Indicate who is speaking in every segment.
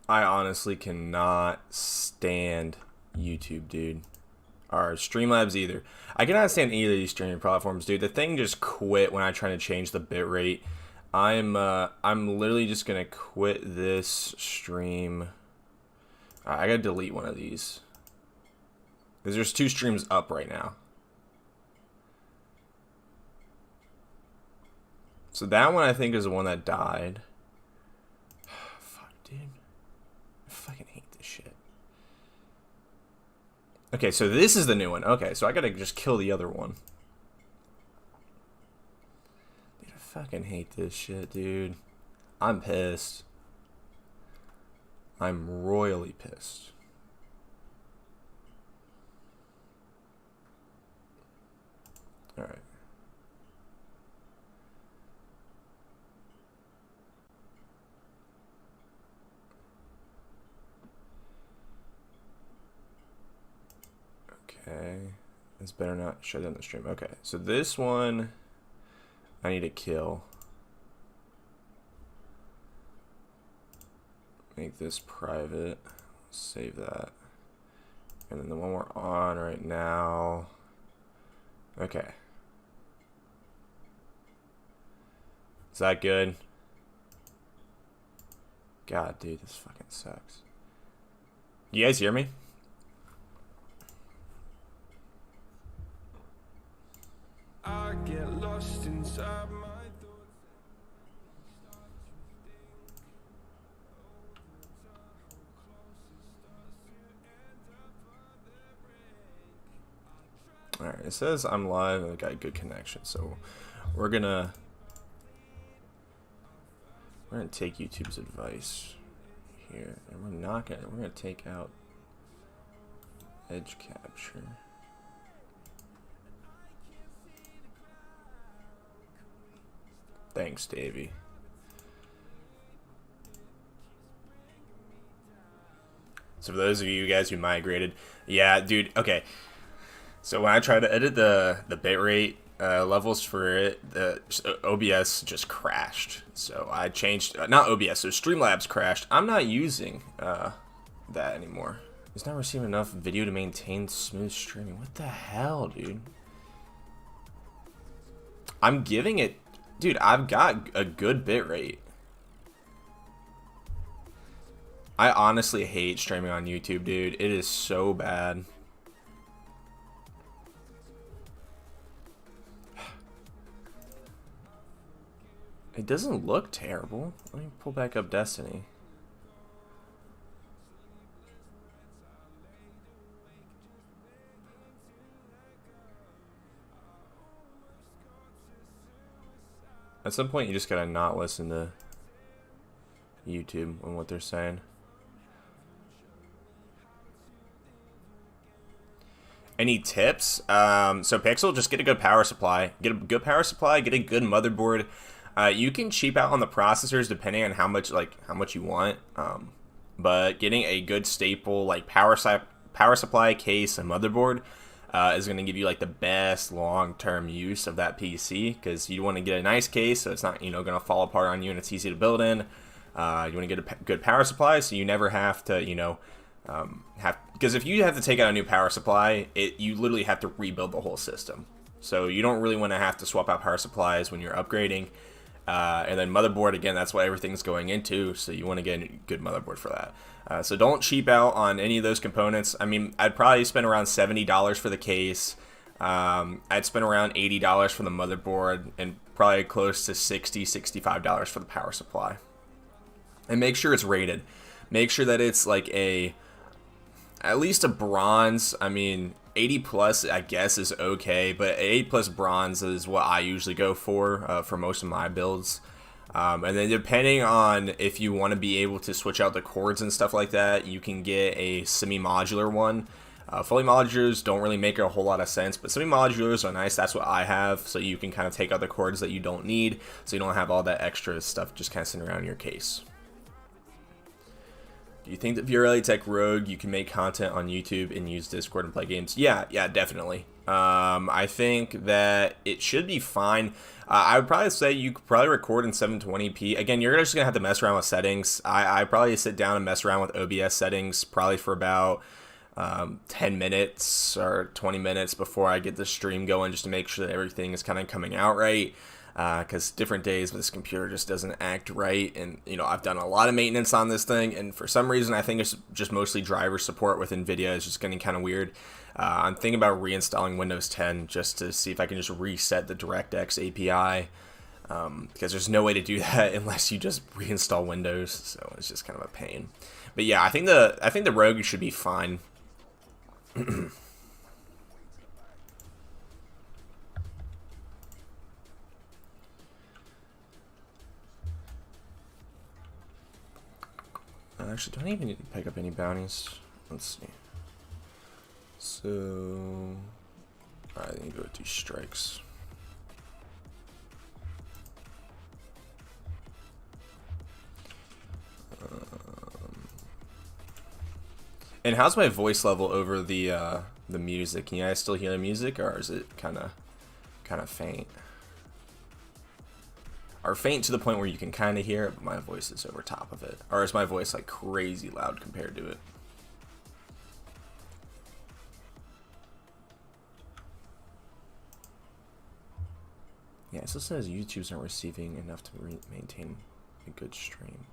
Speaker 1: I honestly cannot stand YouTube, dude. Or Streamlabs either. I cannot stand either of these streaming platforms, dude. The thing just quit when I try to change the bitrate. I'm literally just gonna quit this stream. I gotta delete one of these. Because there's 2 streams up right now. So that one I think is the one that died. Fuck, dude. I fucking hate this shit. Okay, so this is the new one. Okay, so I gotta just kill the other one. Dude, I fucking hate this shit, dude. I'm pissed. I'm royally pissed. Alright. Okay. This better not shut down the stream. Okay, so this one I need to kill. Make this private. Save that. And then the one we're on right now. Okay. Is that good? God, dude, this fucking sucks. You guys hear me?
Speaker 2: I get lost inside my thoughts.
Speaker 1: Alright, it says I'm live and I got a good connection, so we're gonna take YouTube's advice here, and we're gonna take out edge capture. Thanks, Davey. So for those of you guys who migrated, yeah, dude, okay. So when I try to edit the bitrate levels for it, the OBS just crashed. So I changed, not OBS, so Streamlabs crashed. I'm not using that anymore. It's not receiving enough video to maintain smooth streaming. What the hell, dude? I'm giving it, dude, I've got a good bitrate. I honestly hate streaming on YouTube, dude. It is so bad. It doesn't look terrible. Let me pull back up Destiny. At some point, you just gotta not listen to YouTube and what they're saying. Any tips? So Pixel, just get a good power supply. Get a good power supply. Get a good motherboard. You can cheap out on the processors depending on how much you want. But getting a good staple like power supply, case, and motherboard is going to give you like the best long-term use of that PC, because you want to get a nice case so it's not going to fall apart on you and it's easy to build in. You want to get a good power supply so you never have to because if you have to take out a new power supply, you literally have to rebuild the whole system. So you don't really want to have to swap out power supplies when you're upgrading. And then motherboard, again, that's what everything's going into, so you want to get a good motherboard for that. So don't cheap out on any of those components. I mean, I'd probably spend around $70 for the case. I'd spend around $80 for the motherboard, and probably close to $60, $65 for the power supply. And make sure it's rated. Make sure that it's like at least a bronze. I mean, 80 plus, I guess, is okay, but 80 plus bronze is what I usually go for most of my builds. And then depending on if you want to be able to switch out the cords and stuff like that, you can get a semi-modular one. Fully modulars don't really make a whole lot of sense, but semi-modulars are nice. That's what I have, so you can kind of take out the cords that you don't need, so you don't have all that extra stuff just kind of sitting around in your case. Do you think that if you're LA Tech Rogue, you can make content on YouTube and use Discord and play games? Yeah, definitely. I think that it should be fine. I would probably say you could probably record in 720p. Again, you're just going to have to mess around with settings. I probably sit down and mess around with OBS settings probably for about 10 minutes or 20 minutes before I get the stream going, just to make sure that everything is kind of coming out right. Because different days this computer just doesn't act right, and I've done a lot of maintenance on this thing, and for some reason I think it's just mostly driver support with NVIDIA is just getting kind of weird. I'm thinking about reinstalling Windows 10 just to see if I can just reset the DirectX API, because there's no way to do that unless you just reinstall Windows, so it's just kind of a pain. But yeah, I think the Rogue should be fine. Actually, don't even need to pick up any bounties. Let's see. So, I need to go with 2 strikes. And how's my voice level over the music? Can you guys still hear the music, or is it kind of faint? Or faint to the point where you can kind of hear it, but my voice is over top of it? Or is my voice like crazy loud compared to it? Yeah, it still says YouTube's not receiving enough to maintain a good stream.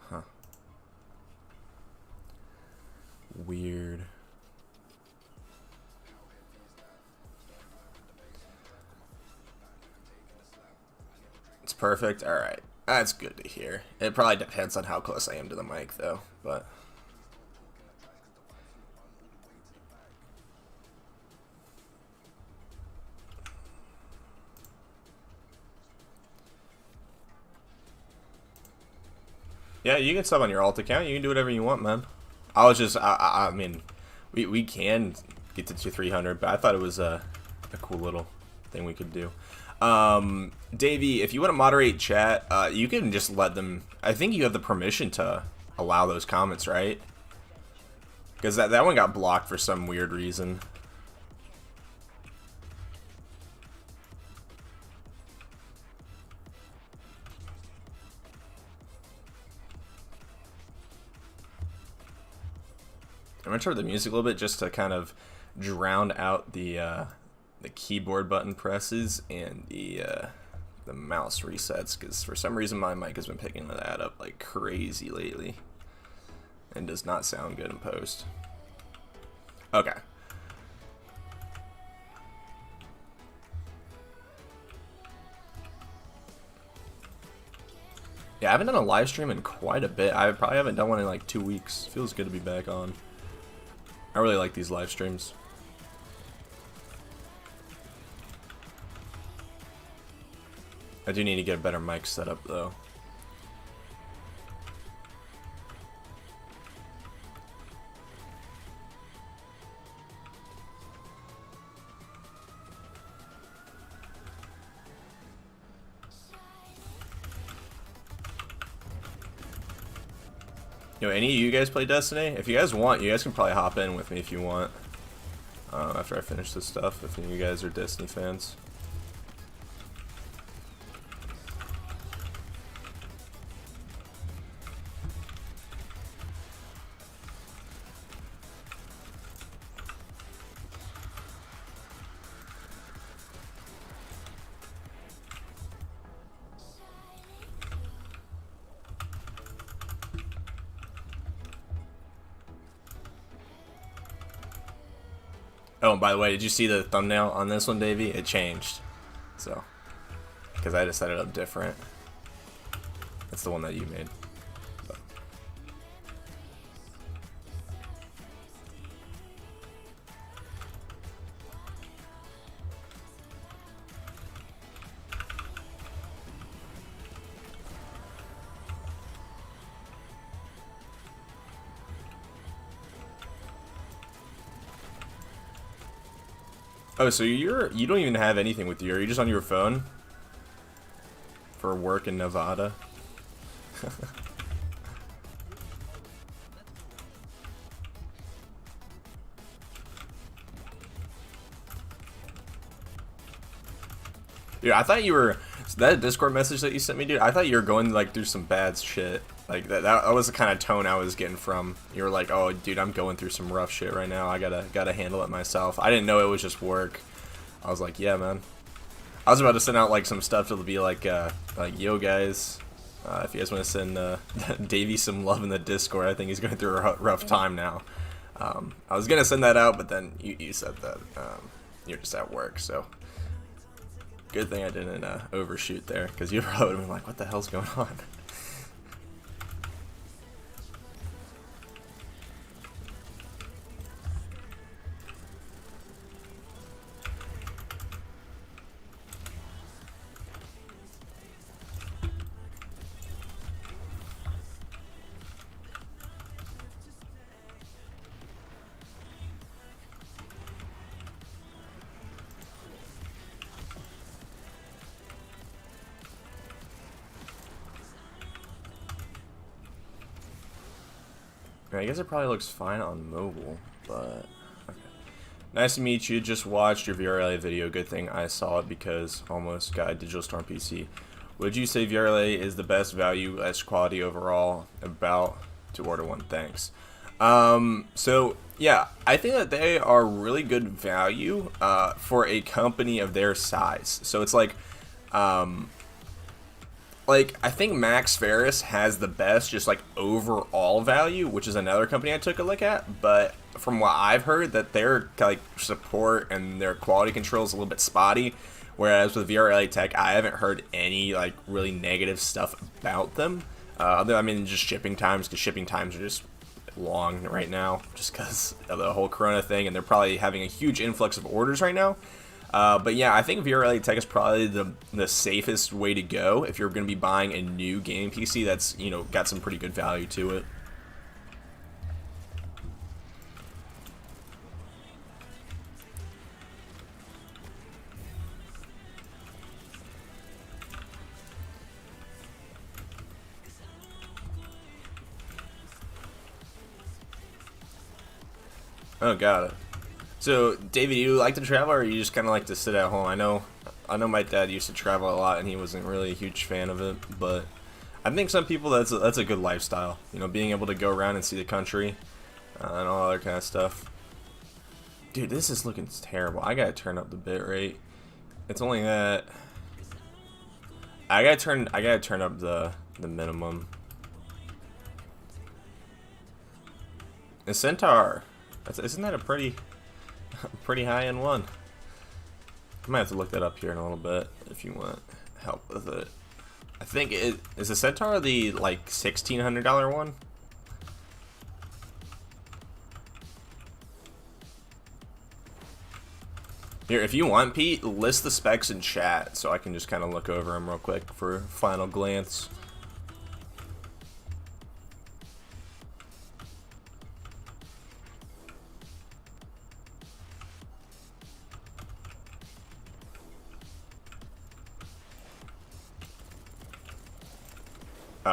Speaker 1: Huh. Weird. It's perfect. All right, that's good to hear. It probably depends on how close I am to the mic, though. But yeah, you can sub on your alt account. You can do whatever you want, man. I mean, we can get to 300, but I thought it was a cool little thing we could do. Davey, if you want to moderate chat, you can just let them. I think you have the permission to allow those comments, right? Because that one got blocked for some weird reason. I'm gonna turn the music a little bit just to kind of drown out the keyboard button presses and the mouse resets, because for some reason my mic has been picking that up like crazy lately and does not sound good in post. Okay. Yeah, I haven't done a live stream in quite a bit. I probably haven't done one in like 2 weeks. Feels good to be back on. I really like these live streams. I do need to get a better mic setup though. Any of you guys play Destiny? If you guys want, you guys can probably hop in with me if you want. After I finish this stuff, if any of you guys are Destiny fans. Oh, and by the way, did you see the thumbnail on this one, Davey? It changed. So, because I had to set it up different. That's the one that you made. But. Oh, so you don't even have anything with you. Are you just on your phone for work in Nevada? Dude, I thought you were that Discord message that you sent me, dude. I thought you were going like through some bad shit. Like that was the kind of tone I was getting from. You were like, "Oh, dude, I'm going through some rough shit right now. I gotta handle it myself." I didn't know it was just work. I was like, "Yeah, man." I was about to send out like some stuff to be like, "Yo, guys, if you guys want to send Davey some love in the Discord, I think he's going through a rough time now." I was gonna send that out, but then you said that you're just at work, so. Good thing I didn't overshoot there, because you probably would have been like, what the hell's going on? I guess it probably looks fine on mobile, but okay. Nice to meet you. Just watched your VRLA video. Good thing I saw it because almost got a Digital Storm PC. Would you say VRLA is the best value as quality overall? About to order one. Thanks. So yeah, I think that they are really good value for a company of their size. So it's like I think Max Ferris has the best just like overall value, which is another company I took a look at, but from what I've heard that their like support and their quality control is a little bit spotty, whereas with VRLA Tech I haven't heard any like really negative stuff about them. I mean just shipping times, because shipping times are just long right now just because of the whole Corona thing, and they're probably having a huge influx of orders right now. But yeah, I think VRLA Tech is probably the safest way to go if you're going to be buying a new gaming PC that's, you know, got some pretty good value to it. Oh, got it. So, David, you like to travel, or you just kind of like to sit at home? I know my dad used to travel a lot, and he wasn't really a huge fan of it. But I think some people that's a good lifestyle. You know, being able to go around and see the country and all other kind of stuff. Dude, this is looking terrible. I gotta turn up the bit rate. It's only that. I gotta turn up the minimum. The Centaur. Isn't that a pretty high-end one? I might have to look that up here in a little bit if you want help with it. I think is the Centaur the like $1,600 one? Here, if you want, Pete, list the specs in chat so I can just kind of look over them real quick for a final glance.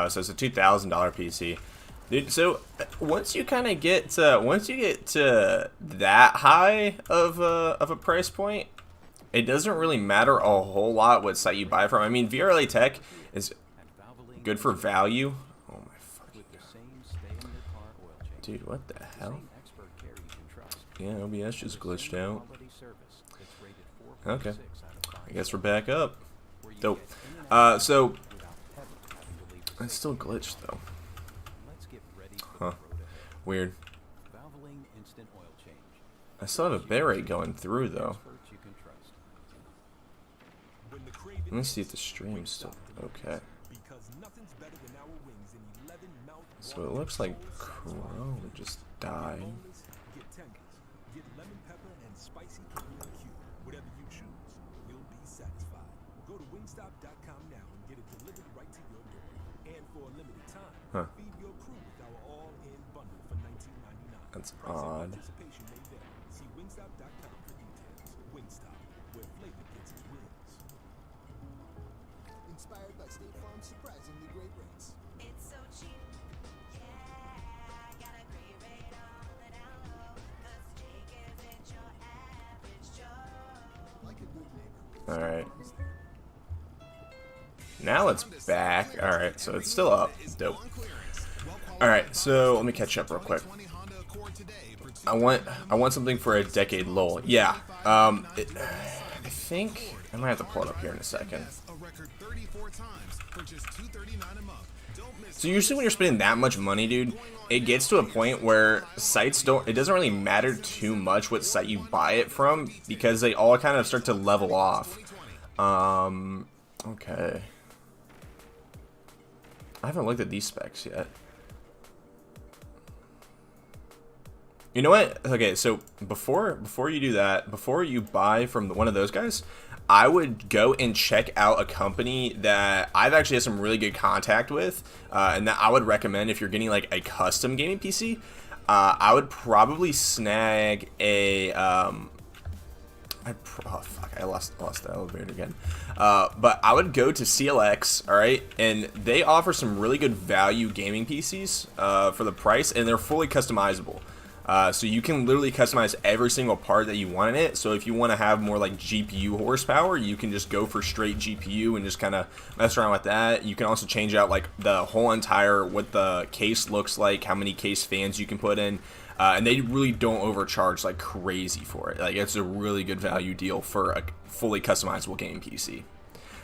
Speaker 1: So it's a $2,000 PC, dude. So once you kind of get to that high of a price point, it doesn't really matter a whole lot what site you buy from. I mean, VRLA Tech is good for value. Oh my fucking god, dude! What the hell? Yeah, OBS just glitched out. Okay, I guess we're back up. Dope. So. It's still glitched though. Huh. Weird. I still have a bit rate going through though. Let me see if the stream's still okay. So it looks like Chrome just died. Huh. That's odd. Inspired by State Farm's surprisingly great rates. It's so cheap. Yeah, got a great rate on the down low. 'Cause Jake isn't your average Joe. Like a good neighbor. All right. now it's back. Alright, so it's still up. Dope. Alright, so let me catch up real quick. I want something for a decade lull. Yeah. I think I might have to pull it up here in a second. So usually when you're spending that much money, dude, it gets to a point where sites don't, it doesn't really matter too much what site you buy it from, because they all kind of start to level off. Okay. I haven't looked at these specs yet. You know what? Okay, so before you do that, before you buy from one of those guys, I would go and check out a company that I've actually had some really good contact with, and that I would recommend if you're getting like a custom gaming PC. I would probably snag a oh fuck, I lost the elevator again. But I would go to CLX, all right, and they offer some really good value gaming PCs for the price, and they're fully customizable. So you can literally customize every single part that you want in it. So if you want to have more like GPU horsepower, you can just go for straight GPU and just kind of mess around with that. You can also change out like the whole entire, what the case looks like, how many case fans you can put in. And they really don't overcharge like crazy for it. Like, it's a really good value deal for a fully customizable gaming PC.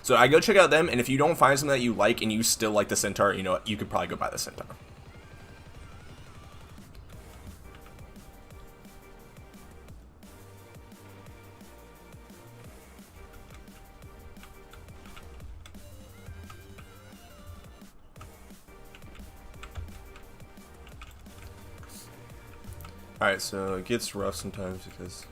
Speaker 1: So I go check out them, and if you don't find something that you like and you still like the Centaur, you know what, you could probably go buy the Centaur. Alright, so it gets rough sometimes because...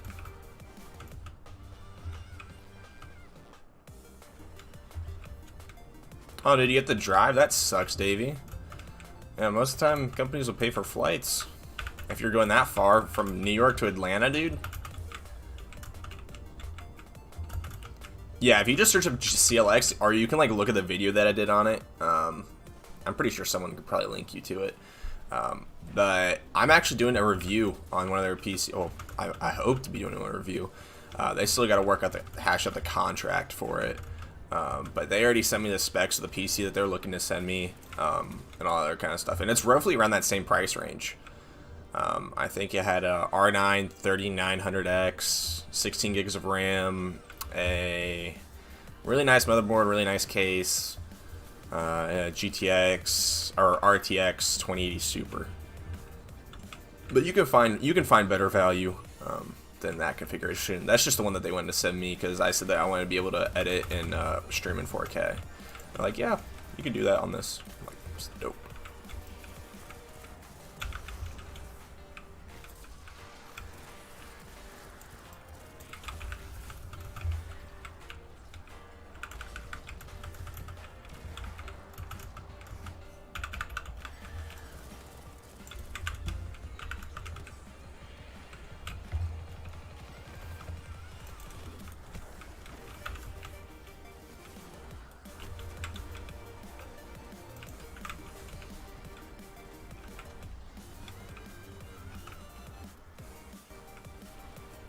Speaker 1: Oh, did you get the drive? That sucks, Davey. Yeah, most of the time, companies will pay for flights. If you're going that far from New York to Atlanta, dude. Yeah, if you just search up CLX, or you can like look at the video that I did on it. I'm pretty sure someone could probably link you to it. But I'm actually doing a review on one of their PC. Well, I hope to be doing a review. They still got to work out hash out the contract for it. But they already sent me the specs of the PC that they're looking to send me, and all other kind of stuff. And it's roughly around that same price range. I think it had a R9 3900X, 16 gigs of RAM, a really nice motherboard, really nice case, a GTX or RTX 2080 Super. But you can find better value than that configuration. That's just the one that they wanted to send me because I said that I wanted to be able to edit and stream in 4K. They're like, yeah, you can do that on this. I'm like, it's dope.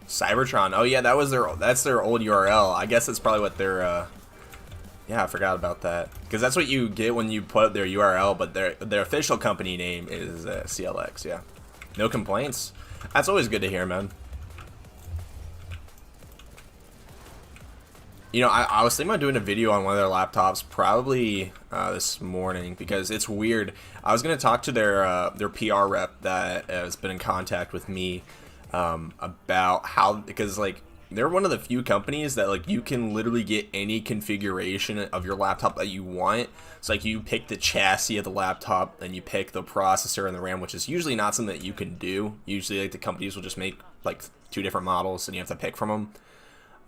Speaker 1: Cybertron. Oh yeah, that's their old URL. I guess that's probably what their yeah, I forgot about that. Because that's what you get when you put up their URL, but their official company name is CLX, yeah. No complaints. That's always good to hear, man. You know, I was thinking about doing a video on one of their laptops probably this morning because it's weird. I was going to talk to their PR rep that has been in contact with me about how, because like they're one of the few companies that like you can literally get any configuration of your laptop that you want. It's like you pick the chassis of the laptop and you pick the processor and the RAM, which is usually not something that you can do. Usually like the companies will just make like 2 different models and you have to pick from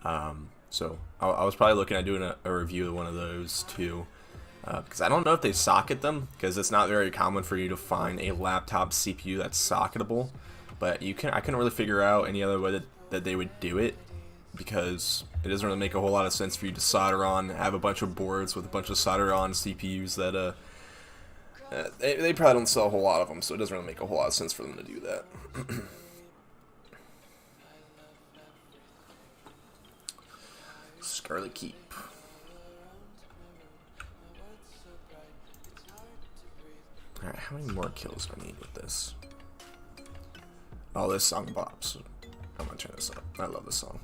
Speaker 1: them. So I was probably looking at doing a review of one of those too, because I don't know if they socket them, because it's not very common for you to find a laptop CPU that's socketable. But I couldn't really figure out any other way that they would do it, because it doesn't really make a whole lot of sense for you to solder on, have a bunch of boards with a bunch of solder on CPUs that they probably don't sell a whole lot of them, so it doesn't really make a whole lot of sense for them to do that. Scarlet Keep. how many more kills do I need with this? Oh, this song bops. I'm gonna turn this up. I love this song.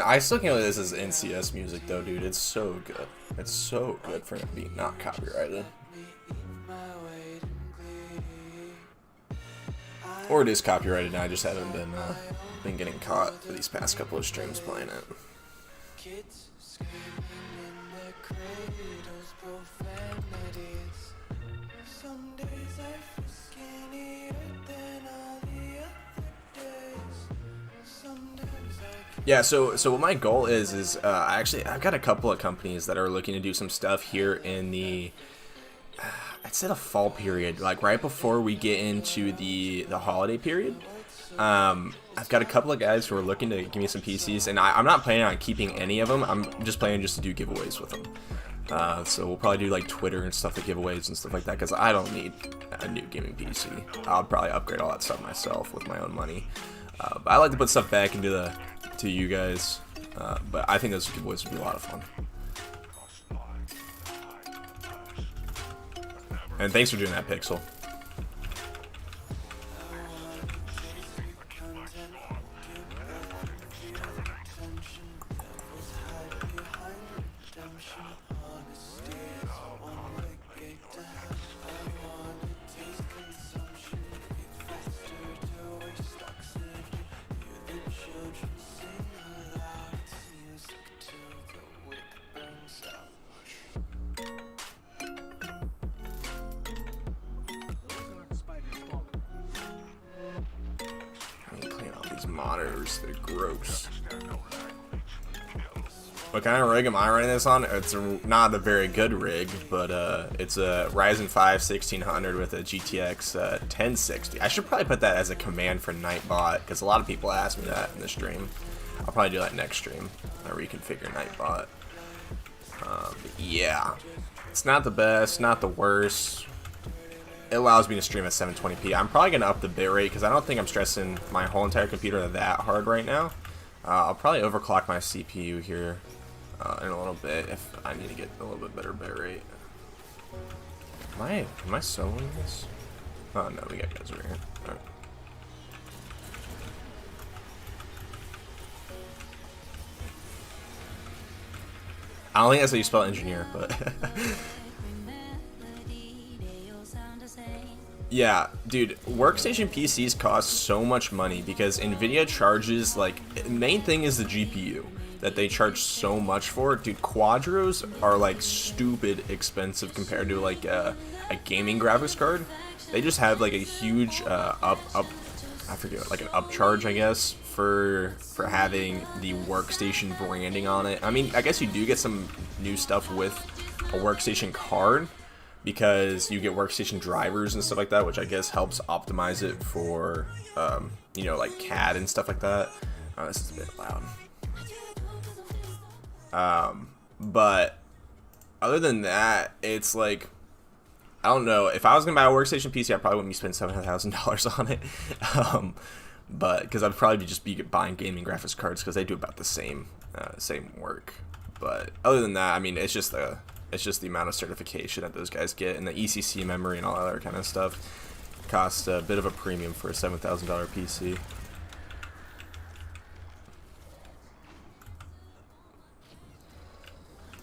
Speaker 1: I still can't believe this is NCS music though, dude. It's so good. It's so good for it being not copyrighted. Or it is copyrighted and I just haven't been getting caught for these past couple of streams playing it.
Speaker 2: Kids screaming in their cradles, profanities. Some days I feel skinnier than all the other days. Sometimes I
Speaker 1: Yeah, so what my goal is actually I've got a couple of companies that are looking to do some stuff here in the I'd say the fall period, like right before we get into the holiday period. I've got a couple of guys who are looking to give me some PCs, and I'm not planning on keeping any of them. I'm just planning just to do giveaways with them. So we'll probably do like Twitter and stuff, like giveaways and stuff like that, because I don't need a new gaming PC. I'll probably upgrade all that stuff myself with my own money. But I like to put stuff back into to you guys. But I think those giveaways would be a lot of fun. And thanks for doing that, Pixel. Monitors, they're gross. What kind of rig am I running this on? It's not a very good rig, but it's a Ryzen 5 1600 with a GTX 1060. I should probably put that as a command for Nightbot, because a lot of people ask me that in the stream. I'll probably do that next stream. I reconfigure Nightbot. But yeah, it's not the best, not the worst. It allows me to stream at 720p. I'm probably going to up the bitrate because I don't think I'm stressing my whole entire computer that hard right now. I'll probably overclock my CPU here in a little bit if I need to get a little bit better bitrate. Am I soloing this? Oh no, we got guys over here. All right. I don't think that's how you spell engineer, but yeah, dude, workstation PCs cost so much money because Nvidia charges, like, main thing is the GPU that they charge so much for. Dude, Quadros are like stupid expensive compared to like a gaming graphics card. They just have like a huge I forget, like an upcharge, I guess, for having the workstation branding on it. I mean, I guess you do get some new stuff with a workstation card, because you get workstation drivers and stuff like that, which I guess helps optimize it for, you know, like CAD and stuff like that. Oh, this is a bit loud. But other than that, it's like, I don't know. If I was gonna buy a workstation PC, I probably wouldn't be spending $700,000 on it. But because I'd probably just be buying gaming graphics cards because they do about the same work. But other than that, I mean, it's just the amount of certification that those guys get, and the ECC memory and all that other kind of stuff costs a bit of a premium for a $7,000 PC.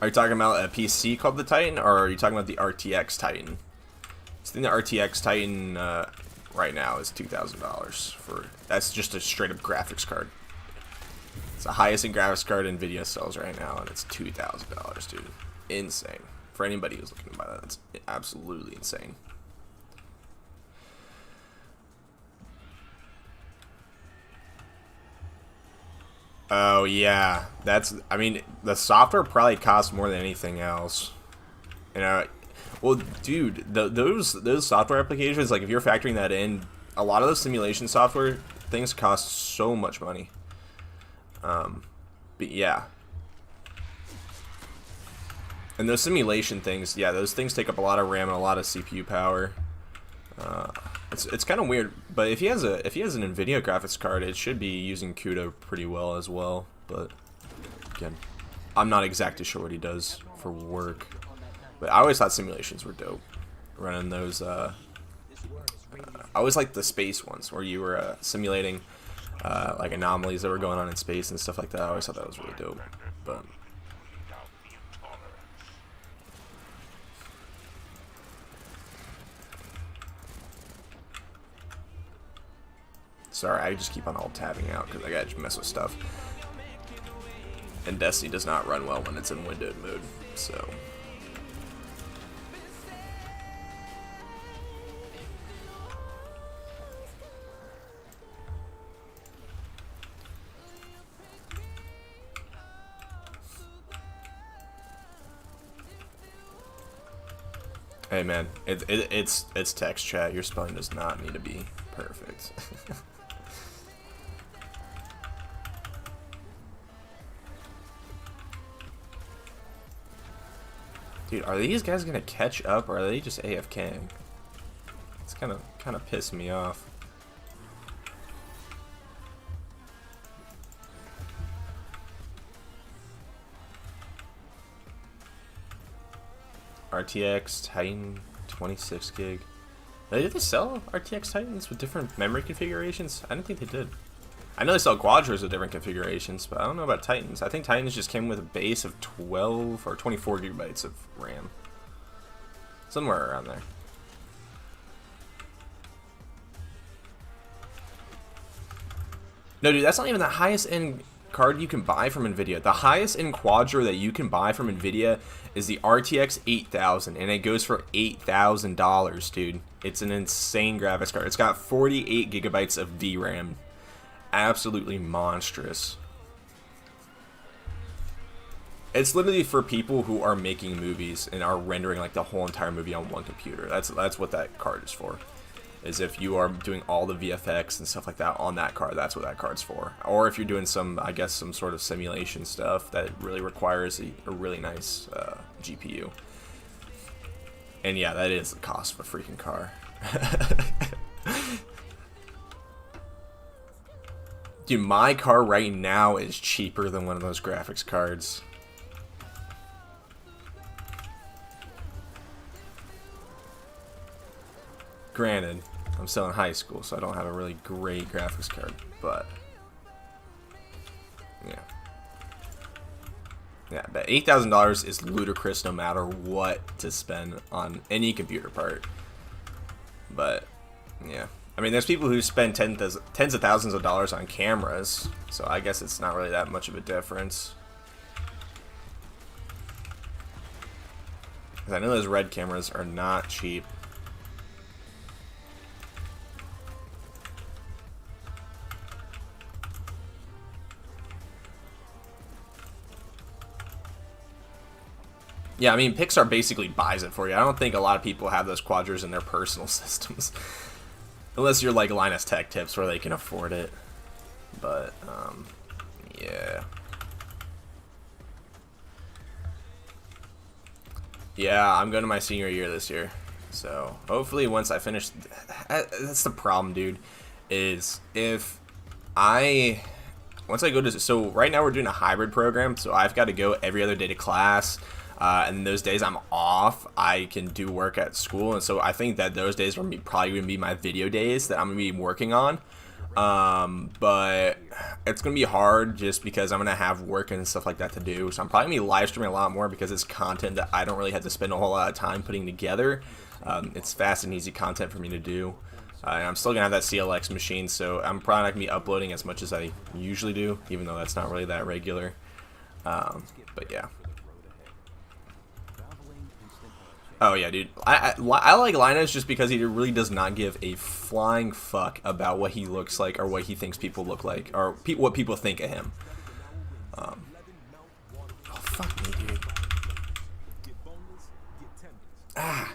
Speaker 1: Are you talking about a PC called the Titan, or are you talking about the RTX Titan? I think the RTX Titan right now is $2,000 for. That's just a straight up graphics card. It's the highest in graphics card Nvidia sells right now, and it's $2,000, dude. Insane. For anybody who's looking to buy that, that's absolutely insane. Oh yeah, I mean, the software probably costs more than anything else. You know, well, dude, those software applications, like if you're factoring that in, a lot of the simulation software things cost so much money. But yeah. And those simulation things, yeah, those things take up a lot of RAM and a lot of CPU power. It's kind of weird, but if he has an NVIDIA graphics card, it should be using CUDA pretty well as well. But again, I'm not exactly sure what he does for work. But I always thought simulations were dope. Running those, I always liked the space ones where you were simulating like anomalies that were going on in space and stuff like that. I always thought that was really dope. But sorry, I just keep on alt-tabbing out because I gotta mess with stuff. And Destiny does not run well when it's in windowed mode, so. Hey man, it's text chat. Your spelling does not need to be perfect. Dude, are these guys gonna catch up, or are they just AFKing? It's kind of pissing me off. RTX Titan 26 gig. Did they sell RTX Titans with different memory configurations? I didn't think they did. I know they sell Quadros with different configurations, but I don't know about Titans. I think Titans just came with a base of 12 or 24 gigabytes of RAM. Somewhere around there. No, dude, that's not even the highest end card you can buy from NVIDIA. The highest end Quadro that you can buy from NVIDIA is the RTX 8000, and it goes for $8,000, dude. It's an insane graphics card. It's got 48 gigabytes of VRAM. Absolutely monstrous. It's literally for people who are making movies and are rendering like the whole entire movie on one computer. That's what that card is for. Is if you are doing all the VFX and stuff like that on that card, that's what that card's for. Or if you're doing some, I guess, some sort of simulation stuff that really requires a really nice GPU. And yeah, that is the cost of a freaking car. Dude, my car right now is cheaper than one of those graphics cards. Granted, I'm still in high school, so I don't have a really great graphics card, but yeah. Yeah, but $8,000 is ludicrous no matter what to spend on any computer part. But yeah, I mean, there's people who spend tens of thousands of dollars on cameras, so I guess it's not really that much of a difference. 'Cause I know those red cameras are not cheap. Yeah, I mean, Pixar basically buys it for you. I don't think a lot of people have those Quadros in their personal systems. Unless you're like Linus Tech Tips where they can afford it. But, yeah. Yeah, I'm going to my senior year this year. So, hopefully once I finish... That's the problem, dude. Is if I... Once I go to... So, right now we're doing a hybrid program. So, I've got to go every other day to class. And those days I'm off, I can do work at school, and so I think that those days are probably going to be my video days that I'm going to be working on. But it's going to be hard just because I'm going to have work and stuff like that to do. So I'm probably going to be live streaming a lot more because it's content that I don't really have to spend a whole lot of time putting together. It's fast and easy content for me to do. And I'm still going to have that CLX machine, so I'm probably not going to be uploading as much as I usually do, even though that's not really that regular. But yeah. Oh yeah, dude. I like Linus just because he really does not give a flying fuck about what he looks like or what he thinks people look like or what people think of him. Oh fuck me, dude. Ah.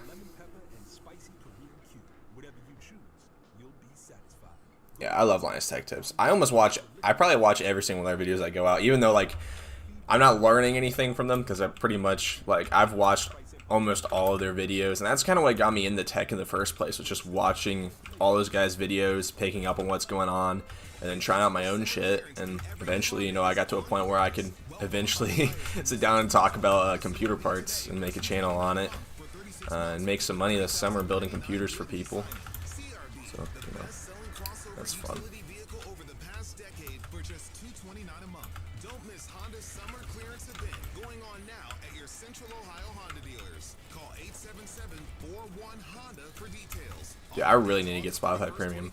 Speaker 1: Yeah, I love Linus Tech Tips. I probably watch every single one of their videos that go out, even though like I'm not learning anything from them because I pretty much, like, I've watched almost all of their videos, and that's kind of what got me into tech in the first place, was just watching all those guys' videos, picking up on what's going on, and then trying out my own shit. And eventually, you know, I got to a point where I could eventually sit down and talk about computer parts and make a channel on it, and make some money this summer building computers for people. So, you know, that's fun. Yeah, I really need to get Spotify Premium.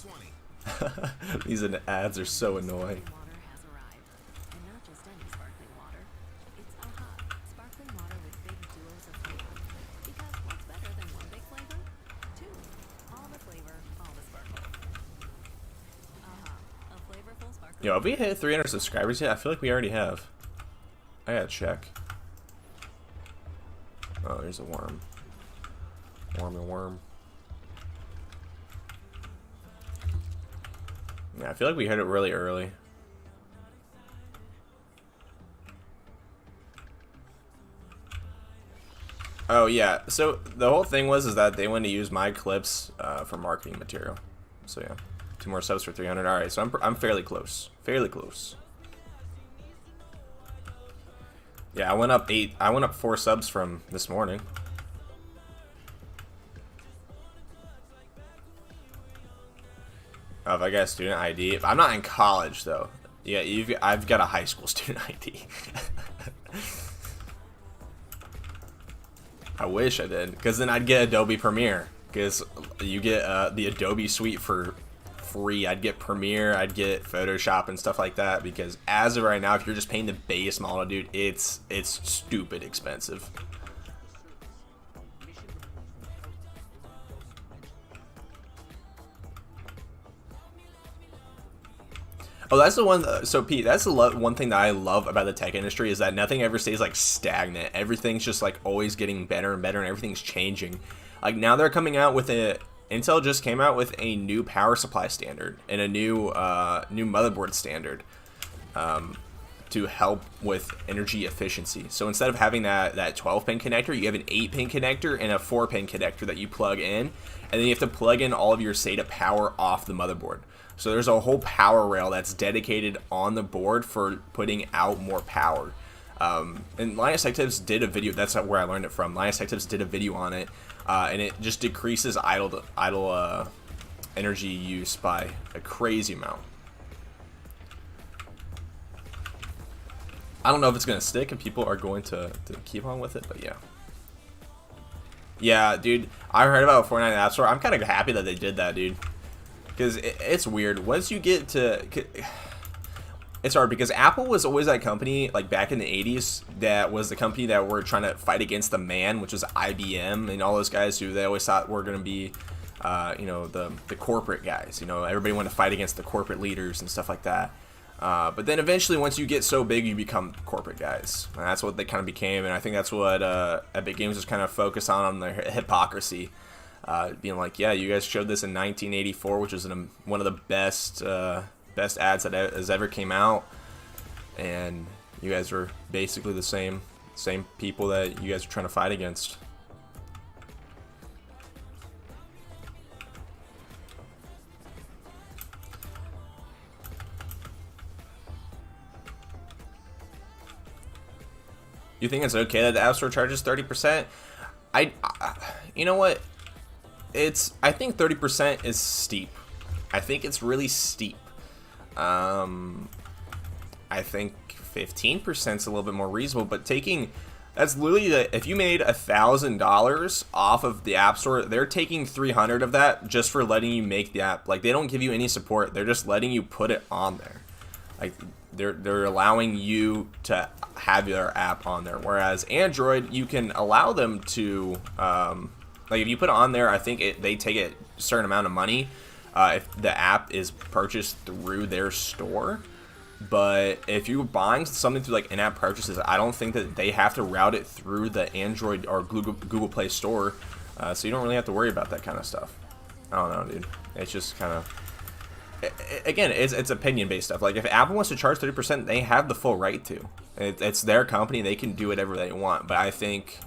Speaker 1: These ads are so annoying. Yo, have we hit 300 subscribers yet? I feel like we already have. I gotta check. Oh, there's a worm. Worm. Yeah, I feel like we hit it really early. Oh yeah, so the whole thing was that they wanted to use my clips for marketing material. So yeah, 2 more subs for 300. All right, so I'm fairly close. Yeah, I went up 4 subs from this morning. Oh, if I got a student ID, I'm not in college though. Yeah, I've got a high school student ID. I wish I did, because then I'd get Adobe Premiere, because you get the Adobe suite for free. I'd get Premiere, I'd get Photoshop and stuff like that, because as of right now, if you're just paying the base model, dude, it's stupid expensive. Oh, that's the one. So Pete, that's the one thing that I love about the tech industry, is that nothing ever stays like stagnant. Everything's just like always getting better and better, and everything's changing. Like now they're coming out with Intel just came out with a new power supply standard and a new motherboard standard to help with energy efficiency. So instead of having that 12-pin connector, you have an 8-pin connector and a 4-pin connector that you plug in, and then you have to plug in all of your SATA power off the motherboard. So there's a whole power rail that's dedicated on the board for putting out more power. And Linus Tech Tips did a video. That's where I learned it from. Linus Tech Tips did a video on it, and it just decreases idle energy use by a crazy amount. I don't know if it's gonna stick and people are going to keep on with it, but yeah. Yeah, dude, I heard about Fortnite App Store. I'm kind of happy that they did that, dude. Because it's weird. Once you get to... It's hard, because Apple was always that company, like back in the 80s, that was the company that were trying to fight against the man, which was IBM and all those guys who they always thought were going to be, you know, the corporate guys. You know, everybody wanted to fight against the corporate leaders and stuff like that. But then eventually, once you get so big, you become corporate guys. And that's what they kind of became, and I think that's what Epic Games was kind of focused on their hypocrisy. Being like, yeah, you guys showed this in 1984, which was one of the best ads that has ever came out, and you guys were basically the same people that you guys are trying to fight against. You think it's okay that the App Store charges 30%? You know what? I think 30% is steep. I think it's really steep. I think 15% is a little bit more reasonable, but that's literally if you made $1,000 off of the App Store, they're taking 300 of that just for letting you make the app. Like, they don't give you any support. They're just letting you put it on there. Like, they're allowing you to have your app on there. Whereas Android, you can allow them to, like if you put it on there, I think they take a certain amount of money if the app is purchased through their store. But if you're buying something through like in-app purchases, I don't think that they have to route it through the Android or Google Play Store, so you don't really have to worry about that kind of stuff. I don't know, dude. It's just kind of again, it's opinion based stuff. Like if Apple wants to charge 30%, they have the full right to. It's their company; they can do whatever they want. But I think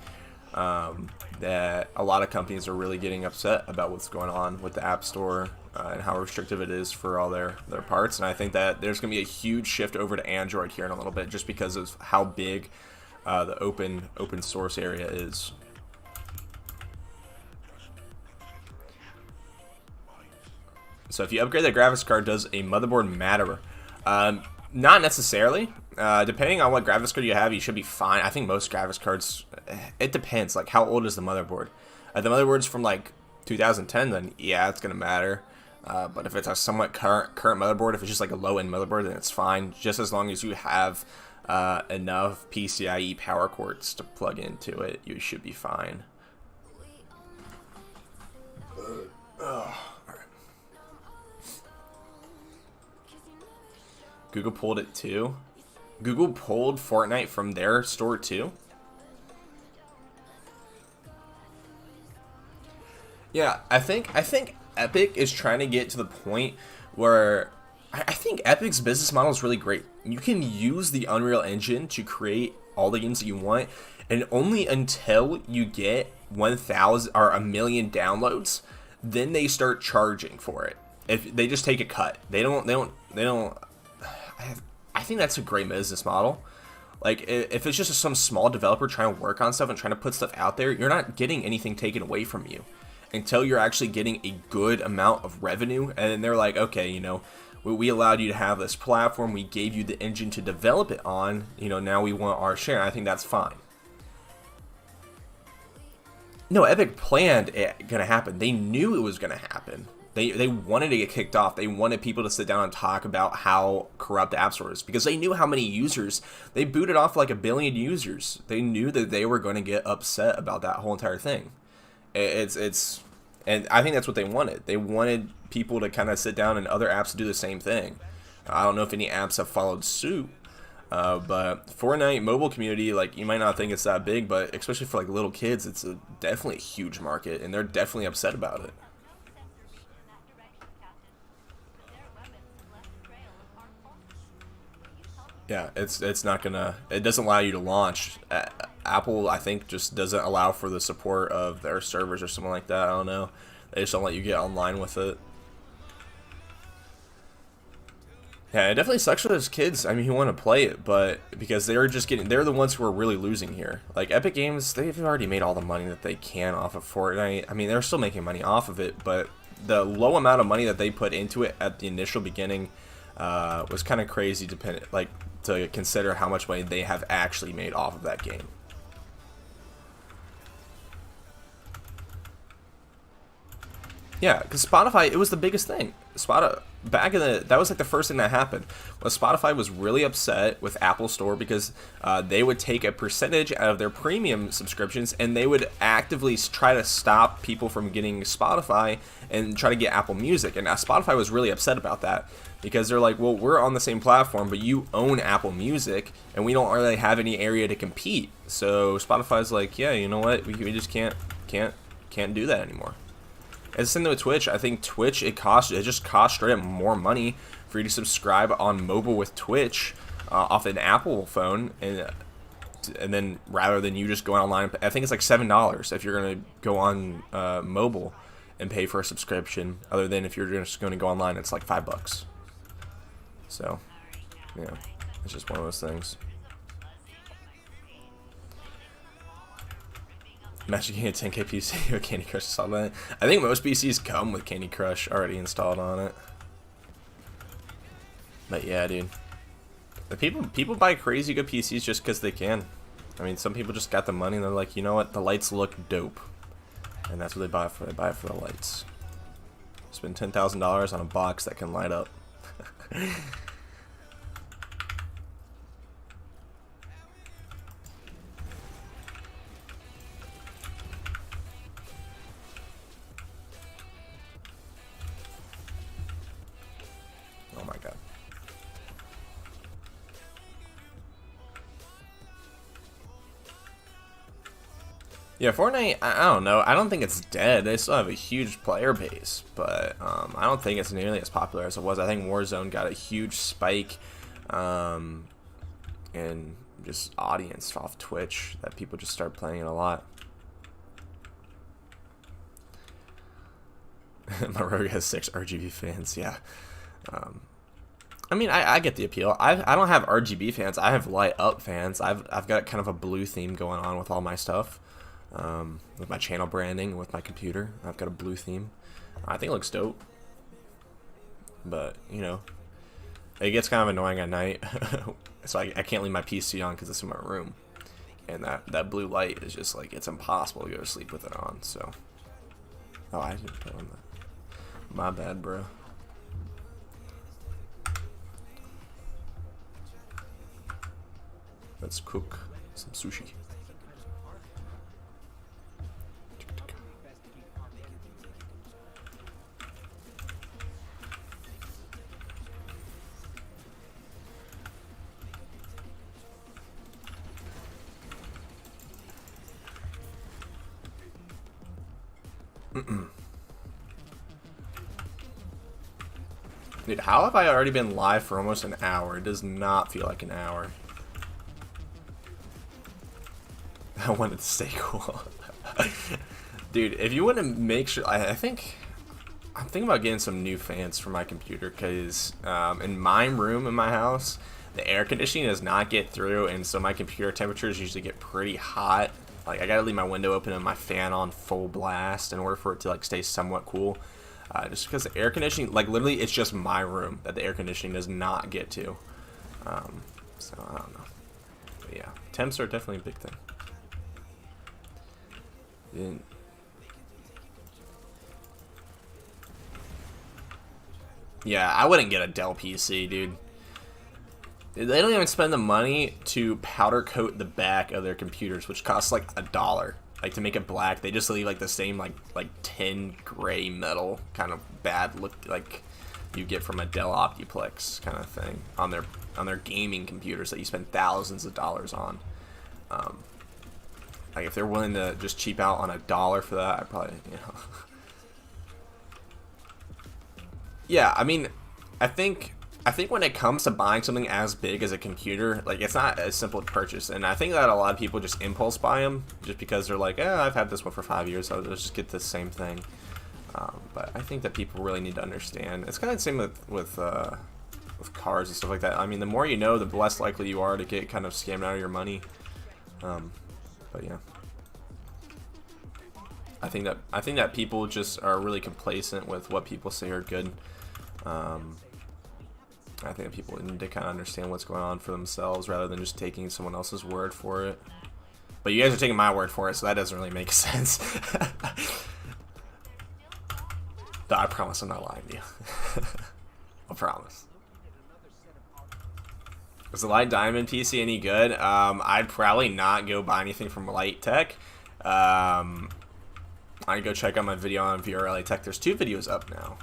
Speaker 1: that a lot of companies are really getting upset about what's going on with the App Store and how restrictive it is for all their parts. And I think that there's going to be a huge shift over to Android here in a little bit, just because of how big the open source area is. So if you upgrade the graphics card, does a motherboard matter? Not necessarily. Depending on what graphics card you have, you should be fine. I think most graphics cards, it depends. Like, how old is the motherboard? The motherboard's from like 2010, then yeah, it's gonna matter. But if it's a somewhat current motherboard, if it's just like a low-end motherboard, then it's fine. Just as long as you have enough PCIe power cords to plug into it, you should be fine. Google pulled it too. Google pulled Fortnite from their store too. Yeah, I think Epic is trying to get to the point where I think Epic's business model is really great. You can use the Unreal Engine to create all the games that you want, and only until you get 1,000 or 1,000,000 downloads, then they start charging for it. If they just take a cut, they don't. I think that's a great business model. Like, if it's just some small developer trying to work on stuff and trying to put stuff out there, you're not getting anything taken away from you until you're actually getting a good amount of revenue. And then they're like, okay, you know, we allowed you to have this platform, we gave you the engine to develop it on, you know, now we want our share. I think that's fine. No, Epic planned it gonna happen. They knew it was gonna happen. They wanted to get kicked off. They wanted people to sit down and talk about how corrupt the App Store is, because they knew how many users. They booted off like 1 billion users. They knew that they were going to get upset about that whole entire thing. And I think that's what they wanted. They wanted people to kind of sit down and other apps to do the same thing. I don't know if any apps have followed suit, but Fortnite mobile community, like, you might not think it's that big, but especially for like little kids, it's definitely a huge market, and they're definitely upset about it. Yeah, it's not gonna. It doesn't allow you to launch. Apple, I think, just doesn't allow for the support of their servers or something like that. I don't know. They just don't let you get online with it. Yeah, it definitely sucks for those kids. I mean, who want to play it, but because they're the ones who are really losing here. Like Epic Games, they've already made all the money that they can off of Fortnite. I mean, they're still making money off of it, but the low amount of money that they put into it at the initial beginning was kind of crazy. To consider how much money they have actually made off of that game. Yeah, because Spotify, it was the biggest thing. That was like the first thing that happened. Well, Spotify was really upset with Apple Store because they would take a percentage out of their premium subscriptions, and they would actively try to stop people from getting Spotify and try to get Apple Music. And Spotify was really upset about that, because they're like, well, we're on the same platform, but you own Apple Music, and we don't really have any area to compete. So Spotify's like, yeah, you know what? We just can't do that anymore. It's the same with Twitch. I think Twitch, it just costs straight up more money for you to subscribe on mobile with Twitch off an Apple phone, and then rather than you just going online. I think it's like $7 if you're gonna go on mobile and pay for a subscription. Other than if you're just going to go online, it's like $5. So, yeah, it's just one of those things. Imagine getting a 10K PC with Candy Crush installed on it. I think most PCs come with Candy Crush already installed on it. But yeah, dude. The people buy crazy good PCs just because they can. I mean, some people just got the money and they're like, you know what, the lights look dope. And that's what they buy it for. They buy it for the lights. Spend $10,000 on a box that can light up. Oh my god. Yeah, Fortnite, I don't know. I don't think it's dead. They still have a huge player base, but I don't think it's nearly as popular as it was. I think Warzone got a huge spike in just audience off Twitch that people just start playing it a lot. My rogue has 6 RGB fans, yeah. I mean, I get the appeal. I don't have RGB fans. I have light up fans. I've got kind of a blue theme going on with all my stuff. With my channel branding, with my computer. I've got a blue theme. I think it looks dope. But, you know, it gets kind of annoying at night. So I can't leave my PC on because it's in my room. And that blue light is just like, it's impossible to go to sleep with it on, so. Oh, I didn't put on that. My bad, bro. Let's cook some sushi. Dude, how have I already been live for almost an hour? It does not feel like an hour. I wanted to stay cool. Dude, if you want to make sure... I'm thinking about getting some new fans for my computer, because in my room in my house, the air conditioning does not get through, and so my computer temperatures usually get pretty hot. Like, I gotta leave my window open and my fan on full blast in order for it to, like, stay somewhat cool. Just because the air conditioning, like, literally, it's just my room that the air conditioning does not get to. So, I don't know. But, yeah. Temps are definitely a big thing. Yeah, I wouldn't get a Dell PC, dude. They don't even spend the money to powder coat the back of their computers, which costs like $1. Like, to make it black, they just leave like the same like tin gray metal kind of bad look like you get from a Dell Optiplex kind of thing on their gaming computers that you spend thousands of dollars on. Like, if they're willing to just cheap out on $1 for that, I probably, you know. Yeah, I mean, I think when it comes to buying something as big as a computer, like, it's not as simple to purchase. And I think that a lot of people just impulse buy them just because they're like, I've had this one for 5 years, so let's just get the same thing. But I think that people really need to understand. It's kind of the same with cars and stuff like that. I mean, the more you know, the less likely you are to get kind of scammed out of your money. But yeah, I think that people just are really complacent with what people say are good. I think that people need to kind of understand what's going on for themselves rather than just taking someone else's word for it. But you guys are taking my word for it, so that doesn't really make sense. But I promise I'm not lying to you. I promise. Is the Light Diamond PC any good? I'd probably not go buy anything from Light Tech. I'd go check out my video on VRLA Tech. There's 2 videos up now.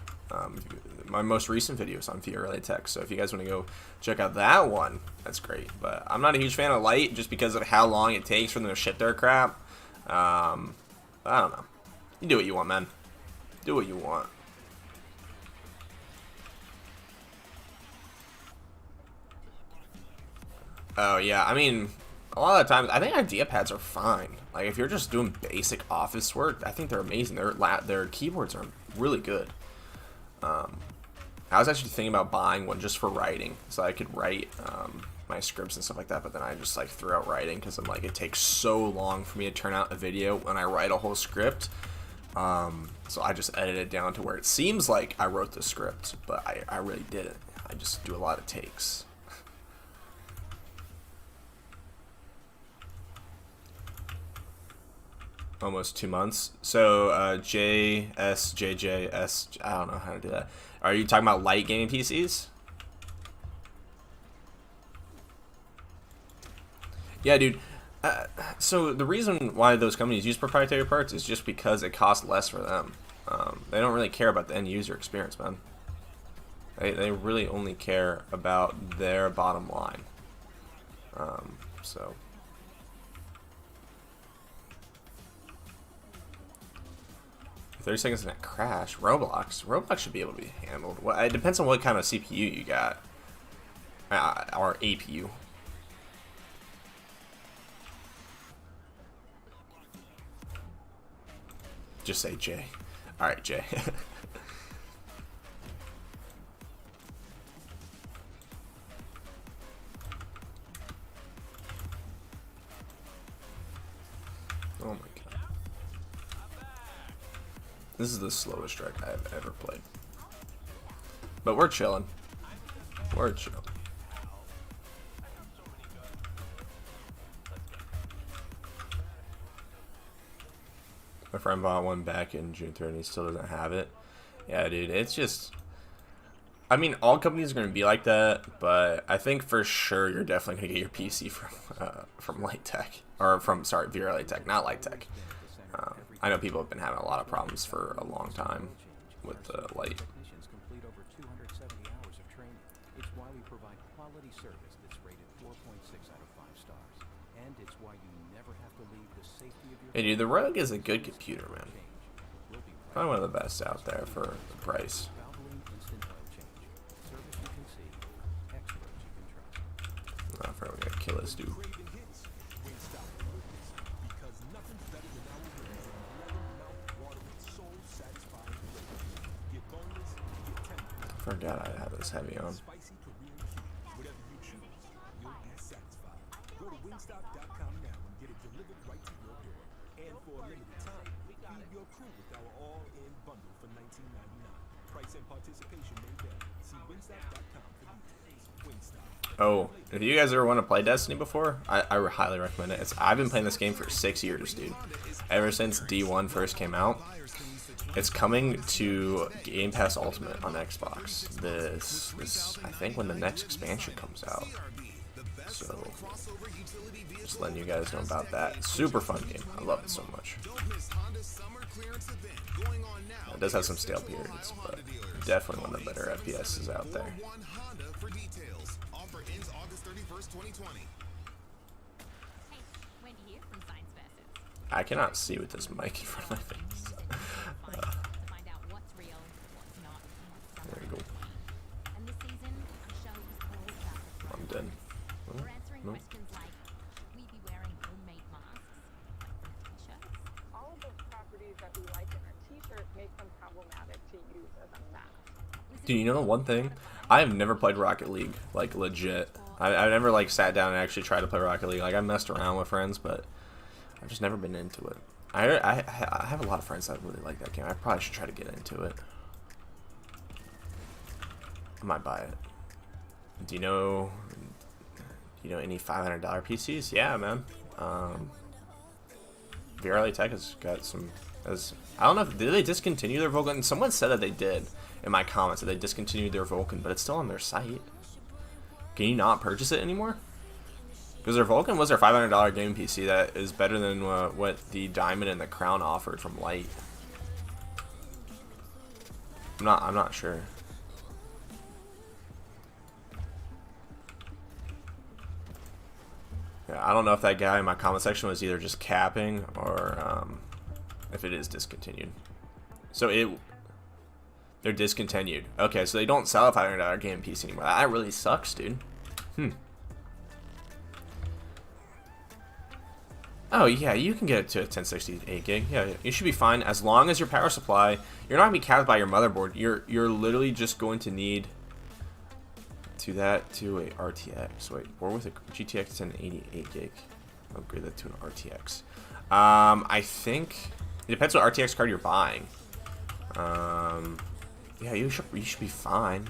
Speaker 1: My most recent video is on VRLA Tech, so if you guys want to go check out that one, that's great. But I'm not a huge fan of Light just because of how long it takes for them to ship their crap. I don't know. You do what you want, man. Do what you want. Oh, yeah, I mean, a lot of the times, I think idea pads are fine. Like, if you're just doing basic office work, I think they're amazing. Their keyboards are really good. I was actually thinking about buying one just for writing, so I could write my scripts and stuff like that, but then I just, like, threw out writing because I'm like, it takes so long for me to turn out a video when I write a whole script. So I just edited it down to where it seems like I wrote the script, but I really didn't. I just do a lot of takes. Almost 2 months. So JSJJS, I don't know how to do that. Are you talking about light gaming PCs? Yeah, dude. So the reason why those companies use proprietary parts is just because it costs less for them. They don't really care about the end user experience, man. They really only care about their bottom line. So 30 seconds in a crash. Roblox should be able to be handled. Well, it depends on what kind of CPU you got. Or APU. Just say J. Alright, J. Oh my god. This is the slowest strike I've ever played. But we're chilling. We're chilling. My friend bought one back in June 3rd and he still doesn't have it. Yeah, dude, it's just... I mean, all companies are going to be like that, but I think for sure you're definitely going to get your PC from Light Tech. Or from, sorry, VR Light Tech, not Light Tech. I know people have been having a lot of problems for a long time with the Light. Hey dude, the Rogue is a good computer, man. Probably one of the best out there for the price. Oh, I forgot we gotta kill this dude. I forgot I had this heavy on. Oh, if you guys ever want to play Destiny before, I highly recommend it. I've been playing this game for 6 years, dude. Ever since D1 first came out. It's coming to Game Pass Ultimate on Xbox. This I think when the next expansion comes out. So, just letting you guys know about that. Super fun game. I love it so much. It does have some stale periods, but definitely one of the better FPSs out there. I cannot see with this mic in front of my face. There you go. I'm dead. Oh, no.
Speaker 3: All of the properties that we like in our t-shirt make them problematic to use as a mask.
Speaker 1: Dude, you know the one thing? I have never played Rocket League, like legit. I've never like sat down and actually tried to play Rocket League. Like I messed around with friends, but I've just never been into it. I have a lot of friends that really like that game. I probably should try to get into it. I might buy it. Do you know any $500 PCs? Yeah, man. VR Tech has got some. I don't know if did they discontinue their Vulcan. Someone said that they did in my comments that they discontinued their Vulcan, but it's still on their site. Can you not purchase it anymore? Because their Vulcan was their $500 gaming PC that is better than what the Diamond and the Crown offered from Light. I'm not sure. Yeah, I don't know if that guy in my comment section was either just capping or if it is discontinued. So they're discontinued. Okay, so they don't sell a $500 gaming PC anymore. That really sucks, dude. Oh yeah, you can get it to a 1060 8 gig. Yeah, you should be fine as long as your power supply. You're not gonna be capped by your motherboard. You're literally just going to need to a RTX. Wait, or with a GTX 1080 8 gig. Upgrade that to an RTX. I think it depends what RTX card you're buying. Yeah, you should be fine.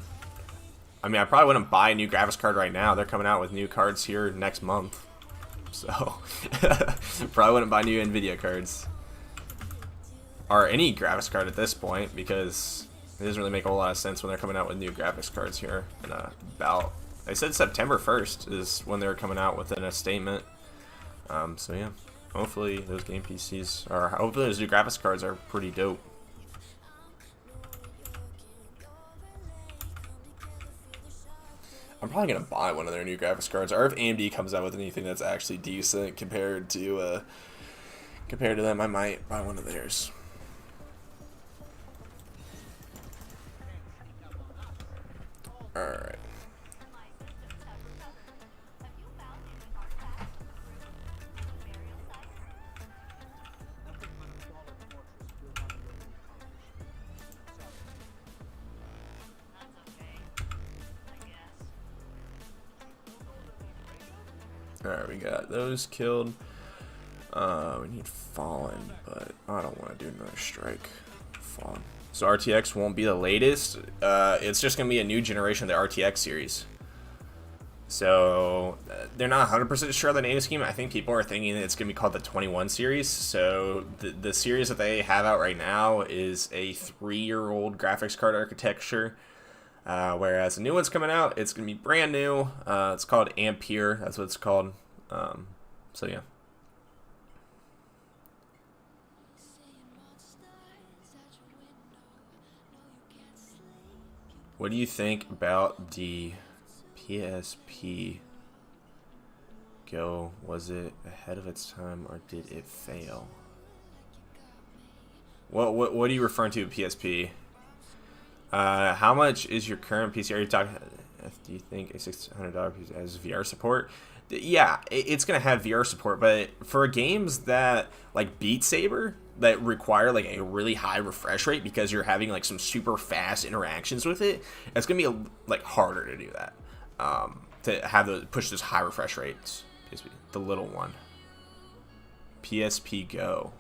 Speaker 1: I mean, I probably wouldn't buy a new graphics card right now. They're coming out with new cards here next month. So, probably wouldn't buy new NVIDIA cards. Or any graphics card at this point, because it doesn't really make a whole lot of sense when they're coming out with new graphics cards here in about... They said September 1st is when they're coming out with a statement. So yeah, hopefully those game PCs, or hopefully those new graphics cards are pretty dope. I'm probably gonna buy one of their new graphics cards, or if AMD comes out with anything that's actually decent compared to them, I might buy one of theirs. Alright, we got those killed. We need Fallen, but I don't want to do another strike. Fallen. So RTX won't be the latest. It's just going to be a new generation of the RTX series. So they're not 100% sure of the name scheme. I think people are thinking that it's going to be called the 21 series. So the series that they have out right now is a 3-year-old graphics card architecture. Whereas the new one's coming out, it's going to be brand new. It's called Ampere. That's what it's called. So yeah. What do you think about the PSP Go? Was it ahead of its time or did it fail? What are you referring to, PSP? How much is your current PC? Are you talking? Do you think a $600 PC has VR support? Yeah, it's gonna have VR support, but for games that like Beat Saber that require like a really high refresh rate because you're having like some super fast interactions with it, it's gonna be like harder to do that. To have those push those high refresh rates. PSP, the little one. PSP Go.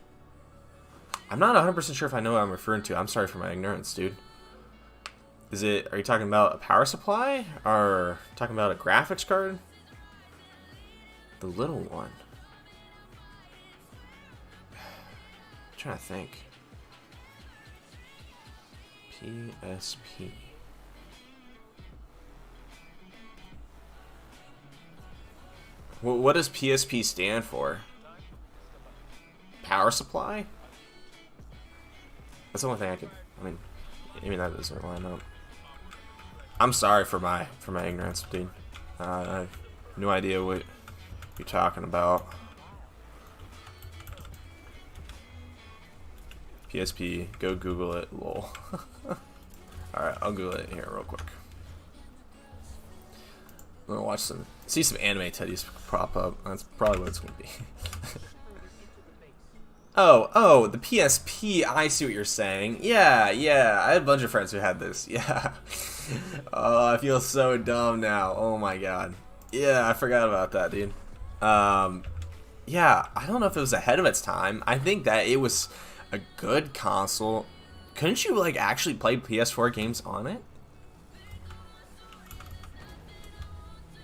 Speaker 1: I'm not 100% sure if I know what I'm referring to. I'm sorry for my ignorance, dude. Are you talking about a power supply or talking about a graphics card? The little one. I'm trying to think. PSP. What does PSP stand for? Power supply? That's the only thing I mean, even that doesn't line up. I'm sorry for my ignorance, dude. I have no idea what you're talking about. PSP, go Google it, lol. Alright, I'll Google it here real quick. I'm gonna see some anime teddies prop up. That's probably what it's gonna be. Oh, the PSP, I see what you're saying. Yeah, I had a bunch of friends who had this, yeah. Oh, I feel so dumb now, oh my god. Yeah, I forgot about that, dude. Yeah, I don't know if it was ahead of its time. I think that it was a good console. Couldn't you, like, actually play PS4 games on it?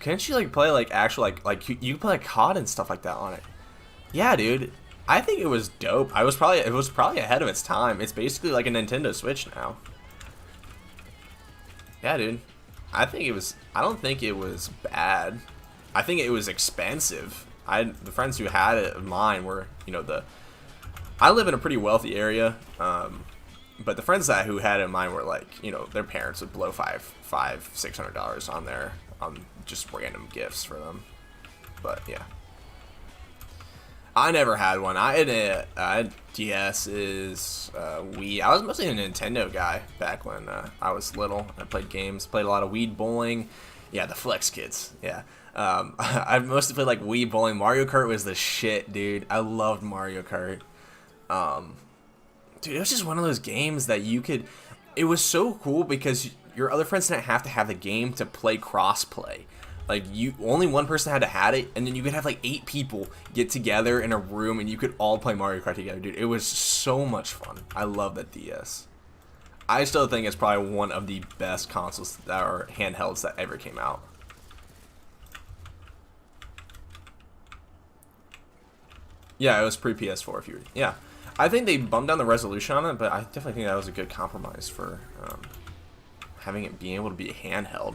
Speaker 1: Couldn't you, like, play, like, actual, like, you could play, like, COD and stuff like that on it? Yeah, dude. I think it was dope. It was probably ahead of its time. It's basically like a Nintendo Switch now. Yeah, dude. I don't think it was bad. I think it was expensive. The friends who had it of mine were, you know, I live in a pretty wealthy area, but the friends who had it of mine were like, you know, their parents would blow $600 on just random gifts for them. But yeah. I never had one. I had DS's, Wii. I was mostly a Nintendo guy back when I was little. I played games, played a lot of Wii bowling. Yeah, the Flex Kids. Yeah. I mostly played like Wii bowling. Mario Kart was the shit, dude. I loved Mario Kart. Dude, it was just one of those games that you could. It was so cool because your other friends didn't have to have the game to play crossplay. Like, only one person had to have it, and then you could have like 8 people get together in a room, and you could all play Mario Kart together, dude. It was so much fun. I love that DS. I still think it's probably one of the best consoles that are handhelds that ever came out. Yeah, it was pre-PS4. Yeah, I think they bumped down the resolution on it, but I definitely think that was a good compromise for having it being able to be handheld.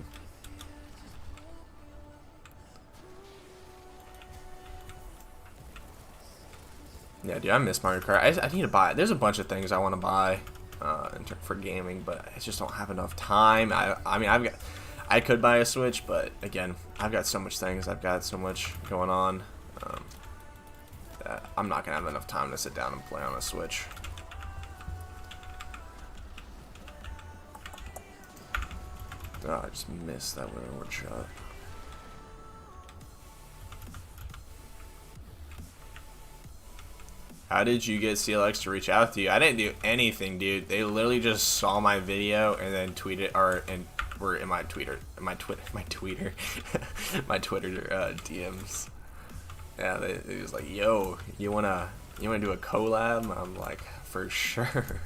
Speaker 1: Yeah, dude, I miss Mario Kart. I need to buy it. There's a bunch of things I want to buy for gaming, but I just don't have enough time. I mean, I could buy a Switch, but again, I've got so much things. I've got so much going on that I'm not gonna have enough time to sit down and play on a Switch. Oh, I just missed that word shot. How did you get CLX to reach out to you? I didn't do anything, dude. They literally just saw my video and then tweeted, and were in my Twitter DMs. Yeah, they was like, yo, you wanna do a collab? I'm like, for sure.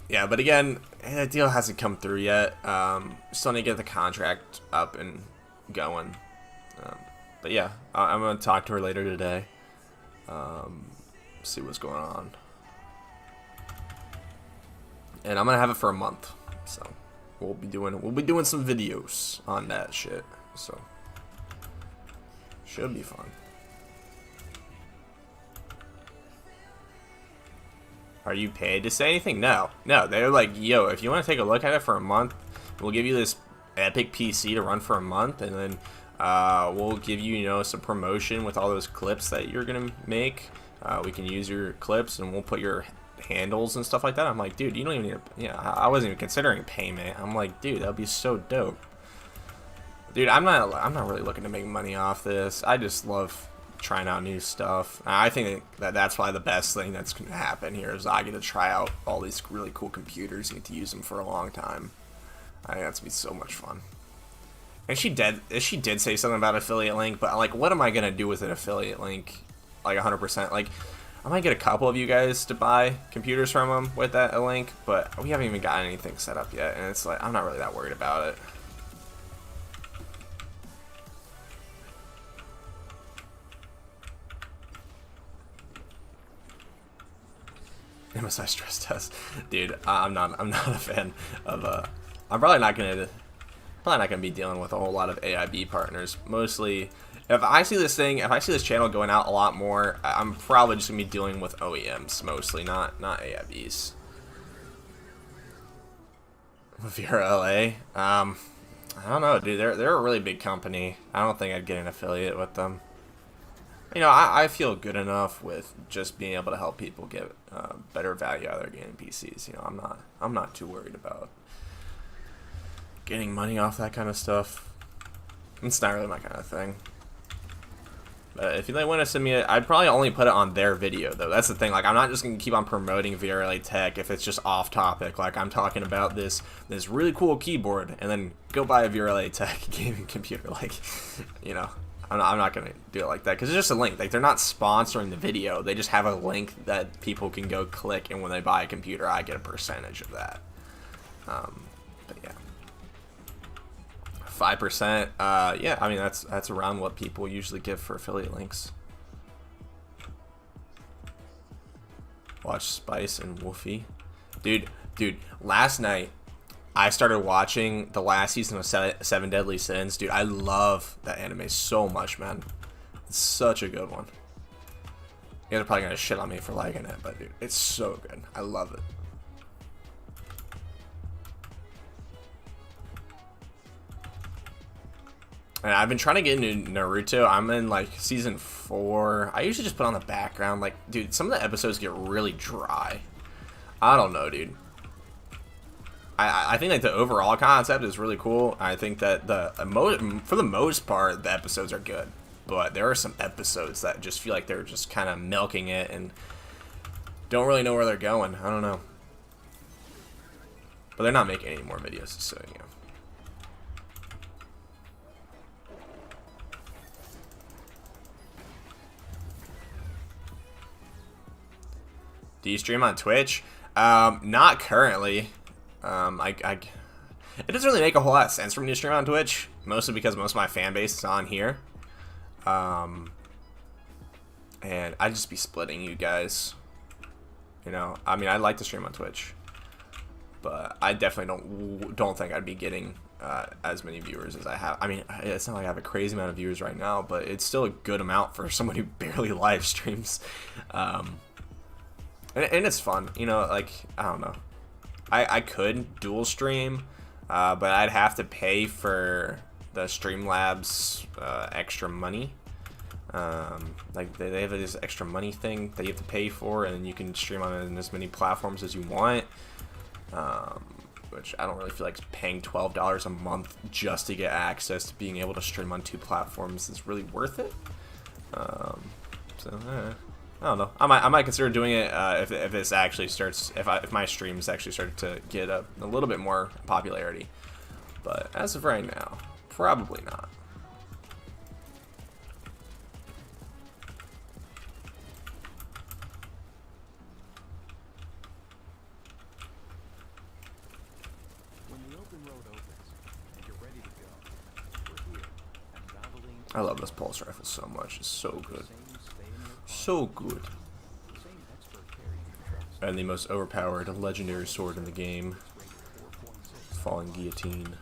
Speaker 1: Yeah, but again, that deal hasn't come through yet. Still need to get the contract up and going. But yeah, I'm gonna talk to her later today. See what's going on, and I'm gonna have it for a month. So we'll be doing some videos on that shit. So should be fun. Are you paid to say anything? No. They're like, yo, if you want to take a look at it for a month, we'll give you this epic PC to run for a month, and then we'll give you, some promotion with all those clips that you're gonna make. We can use your clips, and we'll put your handles and stuff like that. I'm like, dude, you don't even need I wasn't even considering payment. I'm like, dude, that'd be so dope. Dude, I'm not really looking to make money off this. I just love trying out new stuff. I think that's probably the best thing that's gonna happen here is I get to try out all these really cool computers and get to use them for a long time. I think that's gonna be so much fun. And she did say something about affiliate link, but like, what am I gonna do with an affiliate link? Like 100%. Like, I might get a couple of you guys to buy computers from them with that link, but we haven't even got anything set up yet, and it's like I'm not really that worried about it. MSI stress test, dude. I'm not a fan of. I'm probably not gonna be dealing with a whole lot of AIB partners. Mostly, if I see this channel going out a lot more, I'm probably just gonna be dealing with OEMs mostly, not AIBs. Viera LA, I don't know, dude. They're a really big company. I don't think I'd get an affiliate with them. I feel good enough with just being able to help people get better value out of their gaming PCs. I'm not too worried about getting money off that kind of stuff. It's not really my kind of thing. But if they want to send me it, I'd probably only put it on their video, though. That's the thing. Like, I'm not just going to keep on promoting VRLA Tech if it's just off topic. Like, I'm talking about this really cool keyboard, and then go buy a VRLA Tech gaming computer. Like, I'm not going to do it like that, because it's just a link. Like, they're not sponsoring the video. They just have a link that people can go click, and when they buy a computer, I get a percentage of that. But yeah. 5%, yeah, I mean, that's around what people usually give for affiliate links. Watch Spice and Wolfie. Dude, last night, I started watching the last season of Seven Deadly Sins. Dude, I love that anime so much, man. It's such a good one. You guys are probably gonna shit on me for liking it, but dude, it's so good. I love it. And I've been trying to get into Naruto. I'm in like season 4. I usually just put on the background. Like, dude, some of the episodes get really dry. I don't know, dude. I think like the overall concept is really cool. I think that for the most part, the episodes are good. But there are some episodes that just feel like they're just kind of milking it and don't really know where they're going. I don't know. But they're not making any more videos, so yeah. Do you stream on Twitch? Not currently. It doesn't really make a whole lot of sense for me to stream on Twitch, mostly because most of my fan base is on here. And I'd just be splitting you guys. I mean, I'd like to stream on Twitch, but I definitely don't think I'd be getting as many viewers as I have. I mean, it's not like I have a crazy amount of viewers right now, but it's still a good amount for someone who barely live streams. And it's fun, like, I don't know. I could dual stream, but I'd have to pay for the Streamlabs extra money. Like, they have this extra money thing that you have to pay for, and you can stream on as many platforms as you want. Which I don't really feel like paying $12 a month just to get access to being able to stream on 2 platforms is really worth it. I don't know. I might consider doing it if this actually starts. If my streams actually start to get a little bit more popularity. But as of right now, Probably not. I love this pulse rifle so much. It's so good. So good. And the most overpowered legendary sword in the game. Falling Guillotine.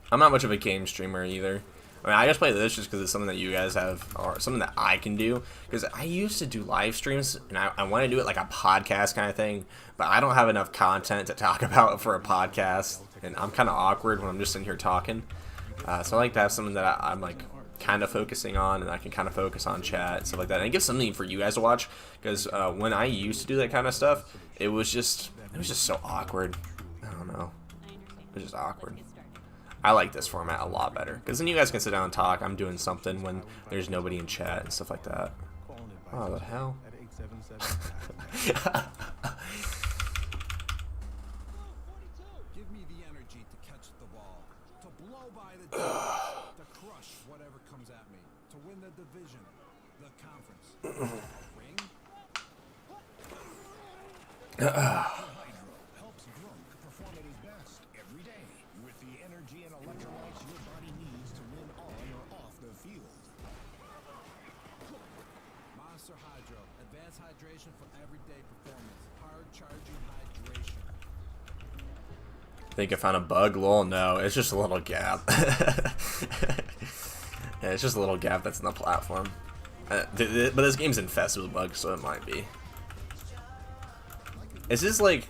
Speaker 1: I'm not much of a game streamer either. I mean, I just play this just because it's something that you guys have, or something that I can do. Because I used to do live streams, and I want to do it like a podcast kind of thing, but I don't have enough content to talk about for a podcast, and I'm kind of awkward when I'm just sitting here talking. So I like to have something that I'm like kind of focusing on, and I can kind of focus on chat and stuff like that. And it gives something for you guys to watch, because when I used to do that kind of stuff, it was just so awkward. I don't know. It was just awkward. I like this format a lot better, because then you guys can sit down and talk. I'm doing something when there's nobody in chat and stuff like that. Oh, the hell?
Speaker 4: Give me the energy to catch the ball, to blow by the team, to crush whatever comes at me, to win the division, the conference, ring. Helps Grunk perform at his best every day with the energy and electrolytes your body needs to win on or off the field. Monster Hydro, advanced hydration for everyday performance, hard charging hydration.
Speaker 1: Think I found a bug? Lol, no. It's just a little gap. Yeah, it's just a little gap that's in the platform. But this game's infested with bugs, so it might be. Is this like...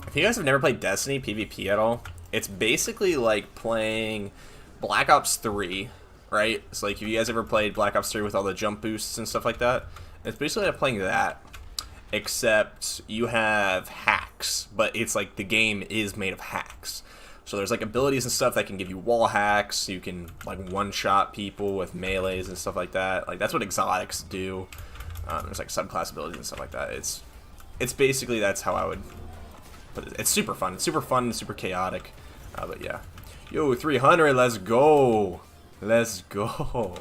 Speaker 1: If you guys have never played Destiny PvP at all, it's basically like playing Black Ops 3, right? It's like, if you guys ever played Black Ops 3 with all the jump boosts and stuff like that, it's basically like playing that, except you have hacks, but it's like the game is made of hacks. So there's like abilities and stuff that can give you wall hacks. You can like one-shot people with melees and stuff like that. Like, that's what exotics do. There's like subclass abilities and stuff like that. It's basically, that's how I would put it. It's super fun. It's super fun and super chaotic. But yeah. Yo, 300, let's go. Let's go.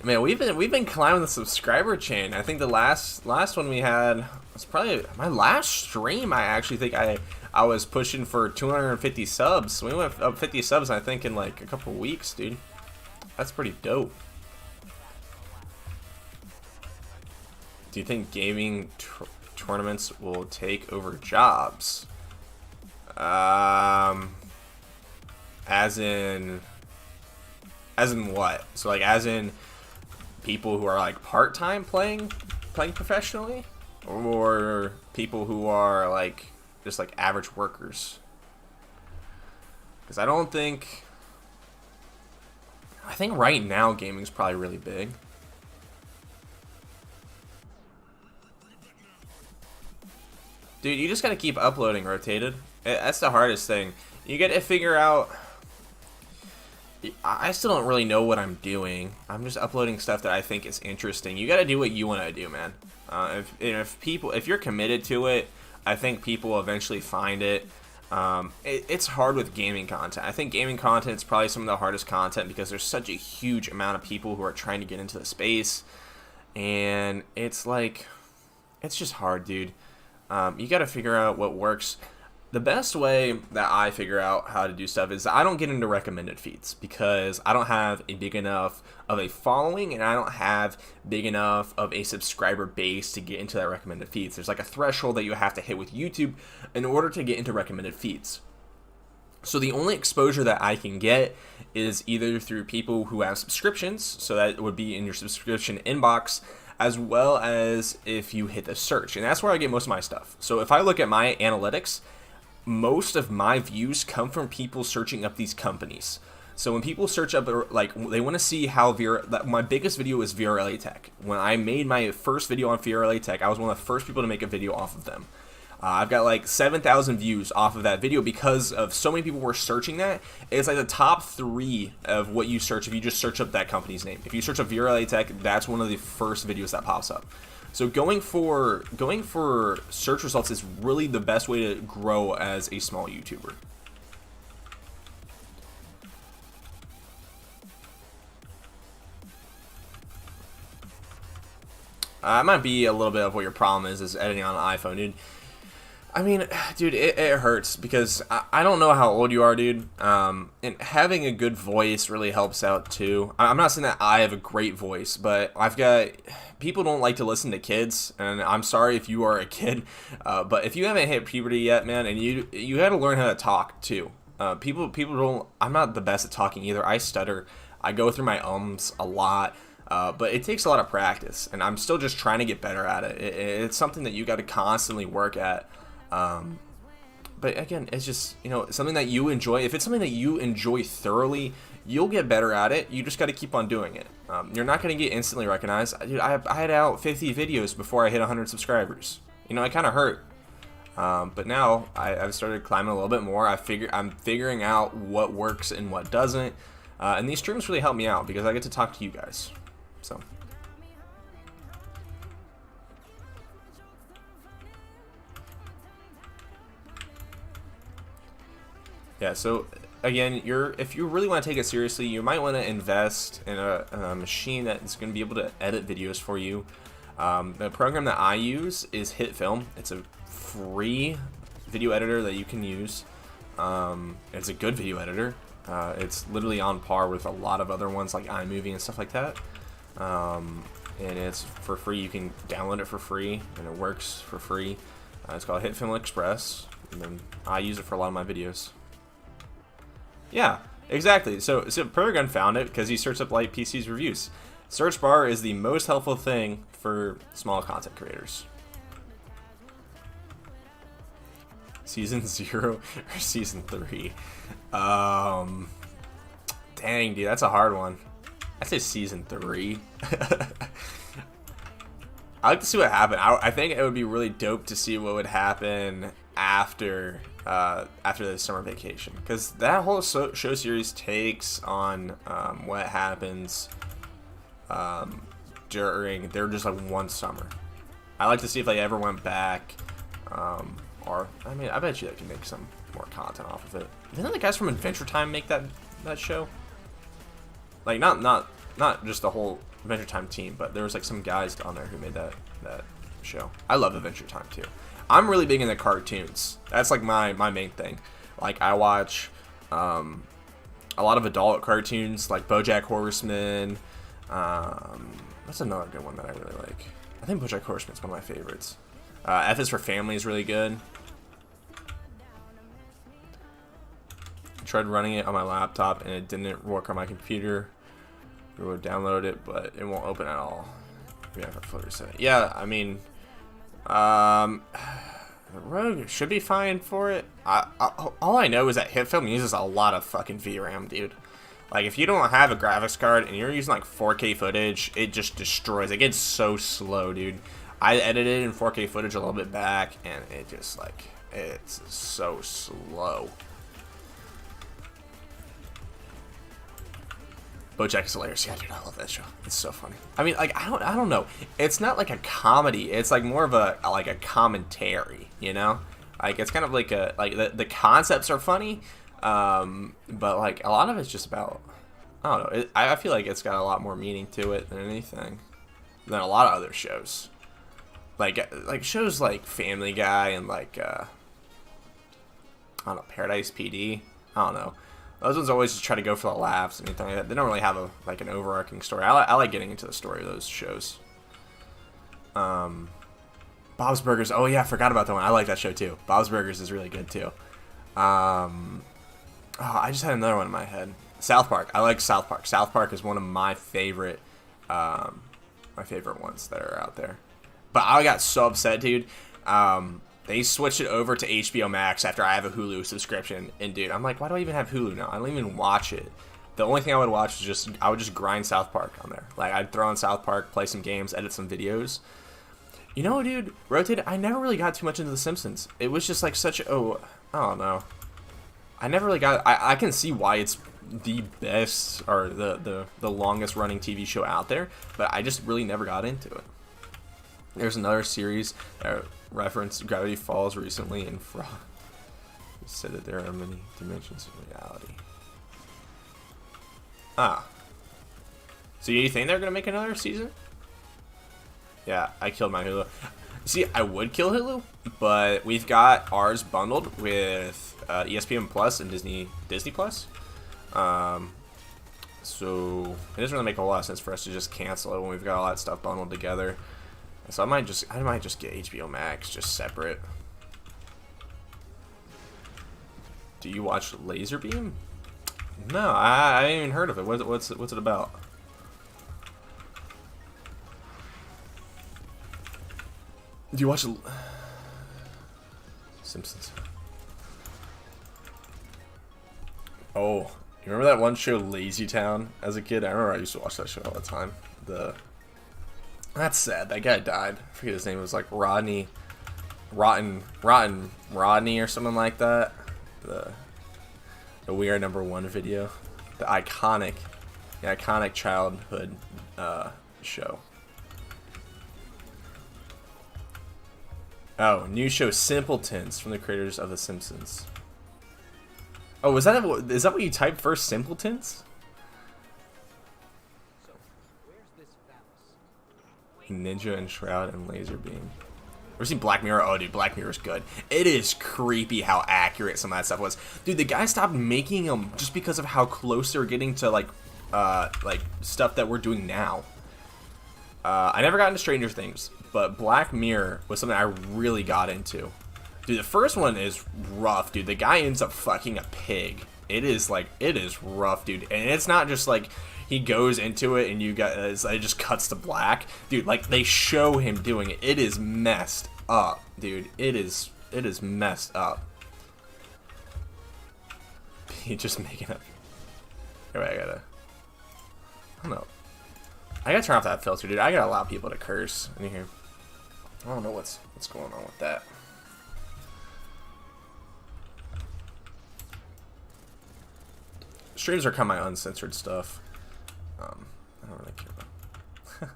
Speaker 1: Man, we've been climbing the subscriber chain. I think the last one we had was probably my last stream. I actually think I was pushing for 250 subs. We went up 50 subs, I think, in like a couple weeks, dude. That's pretty dope. Do you think gaming tournaments will take over jobs? As in what? So like, as in people who are like part-time playing professionally, or people who are like just like average workers? Because I think right now gaming's probably really big. Dude, you just gotta keep uploading rotated. That's the hardest thing. You gotta figure out... I still don't really know what I'm doing. I'm just uploading stuff that I think is interesting. You gotta do what you want to do, man. If you're committed to it, I think people will eventually find it. It's hard with gaming content. I think gaming content is probably some of the hardest content, because there's such a huge amount of people who are trying to get into the space, and it's like, it's just hard, dude. You gotta figure out what works. The best way that I figure out how to do stuff is I don't get into recommended feeds, because I don't have a big enough of a following, and I don't have big enough of a subscriber base to get into that recommended feeds. There's like a threshold that you have to hit with YouTube in order to get into recommended feeds. So the only exposure that I can get is either through people who have subscriptions, so that would be in your subscription inbox, as well as if you hit the search. And that's where I get most of my stuff. So if I look at my analytics, most of my views come from people searching up these companies. So when people search up, like, they want to see how my biggest video is VRLA Tech. When I made my first video on VRLA Tech, I was one of the first people to make a video off of them. I've got like 7,000 views off of that video because of so many people were searching that. It's like the top 3 of what you search if you just search up that company's name. If you search up VRLA Tech, that's one of the first videos that pops up. So going for search results is really the best way to grow as a small YouTuber. It might be a little bit of what your problem is editing on an iPhone, dude. I mean, dude, it hurts because I don't know how old you are, dude. And having a good voice really helps out too. I'm not saying that I have a great voice, but I've got people don't like to listen to kids, and I'm sorry if you are a kid, but if you haven't hit puberty yet, man, and you got to learn how to talk too. People don't. I'm not the best at talking either. I stutter. I go through my ums a lot. But it takes a lot of practice, and I'm still just trying to get better at it. It's something that you got to constantly work at. But again, it's just, you know, something that you enjoy. If it's something that you enjoy thoroughly, you'll get better at it. You just got to keep on doing it. You're not going to get instantly recognized. Dude, I had out 50 videos before I hit 100 subscribers. You know, it kind of hurt. But now I've started climbing a little bit more. I'm figuring out what works and what doesn't. And these streams really help me out because I get to talk to you guys. So. Yeah, so again, if you really want to take it seriously, you might want to invest in a machine that's going to be able to edit videos for you. The program that I use is HitFilm. It's a free video editor that you can use. It's a good video editor. It's literally on par with a lot of other ones like iMovie and stuff like that. And it's for free. You can download it for free, and it works for free. It's called HitFilm Express, and then I use it for a lot of my videos. Yeah, exactly. So Pergun found it because he searched up Light PC's reviews. Search bar is the most helpful thing for small content creators. Season 0 or Season 3? Dang, dude, that's a hard one. I'd say Season 3. I like to see what happened. I think it would be really dope to see what would happen after the summer vacation, because that whole show series takes on what happens during they're just like one summer. I like to see if they ever went back, or I mean, I bet you they can make some more content off of it. Didn't the guys from Adventure Time make that show? Like not just the whole Adventure Time team, but there was like some guys on there who made that show. I love Adventure Time too. I'm really big into cartoons. That's like my main thing. Like I watch a lot of adult cartoons like BoJack Horseman. What's another good one that I really like? I think BoJack Horseman's one of my favorites. F is for Family is really good. I tried running it on my laptop and it didn't work on my computer. We would download it, but it won't open at all. We have a footer set. Yeah, I mean, Rogue should be fine for it. All I know is that HitFilm uses a lot of fucking VRAM, dude. Like, if you don't have a graphics card and you're using like 4K footage, it just destroys. It gets so slow, dude. I edited in 4K footage a little bit back, and it just like it's so slow. BoJack is hilarious. Yeah, dude, I love that show. It's so funny. I mean, like, I don't know. It's not like a comedy. It's like more of a commentary, you know? Like, it's kind of like the concepts are funny, but like a lot of it's just about, I don't know. I feel like it's got a lot more meaning to it than anything, than a lot of other shows. Like shows like Family Guy and like I don't know, Paradise PD. I don't know. Those ones always just try to go for the laughs and anything like that. They don't really have an overarching story. I like getting into the story of those shows. Bob's Burgers. Oh yeah, I forgot about that one. I like that show too. Bob's Burgers is really good too. I just had another one in my head. South Park. I like South Park. South Park is one of my favorite ones that are out there. But I got so upset, dude. They switched it over to HBO Max after I have a Hulu subscription, and dude, I'm like, why do I even have Hulu now? I don't even watch it. The only thing I would watch is I would just grind South Park on there. Like, I'd throw on South Park, play some games, edit some videos. You know, dude, Rotated, I never really got too much into The Simpsons. It was just like I don't know. I never really got, I can see why it's the best, or the longest running TV show out there, but I just really never got into it. There's another series that referenced Gravity Falls recently, and Frog said that there are many dimensions of reality. Ah. So you think they're gonna make another season? Yeah, I killed my Hulu. See, I would kill Hulu, but we've got ours bundled with ESPN Plus and Disney Plus. So it doesn't really make a lot of sense for us to just cancel it when we've got all that stuff bundled together. So I might just get HBO Max just separate. Do you watch Laserbeam? No, I ain't even heard of it. What's it about? Do you watch Simpsons? Oh, you remember that one show, Lazy Town, as a kid? I remember I used to watch that show all the time. That's sad. That guy died. I forget his name. It was like Rodney or something like that. The We Are #1 video. The iconic childhood show. Oh, new show Simpletons from the creators of The Simpsons. Oh, is that what you typed first? Simpletons?
Speaker 5: So, where's this phallus?
Speaker 1: Ninja and Shroud and Laserbeam. Ever seen Black Mirror? Oh, dude, Black Mirror's good. It is creepy how accurate some of that stuff was. Dude, the guy stopped making them just because of how close they're getting to like stuff that we're doing now. I never got into Stranger Things, but Black Mirror was something I really got into. Dude, the first one is rough, dude. The guy ends up fucking a pig. It is rough, dude. And it's not just like he goes into it and it just cuts to black. Dude, like they show him doing it. It is messed up, dude. It is messed up. He just making up. Wait, I don't know. I gotta turn off that filter, dude. I gotta allow people to curse in here. I don't know what's going on with that. Streams are kind of my uncensored stuff. I don't really care about.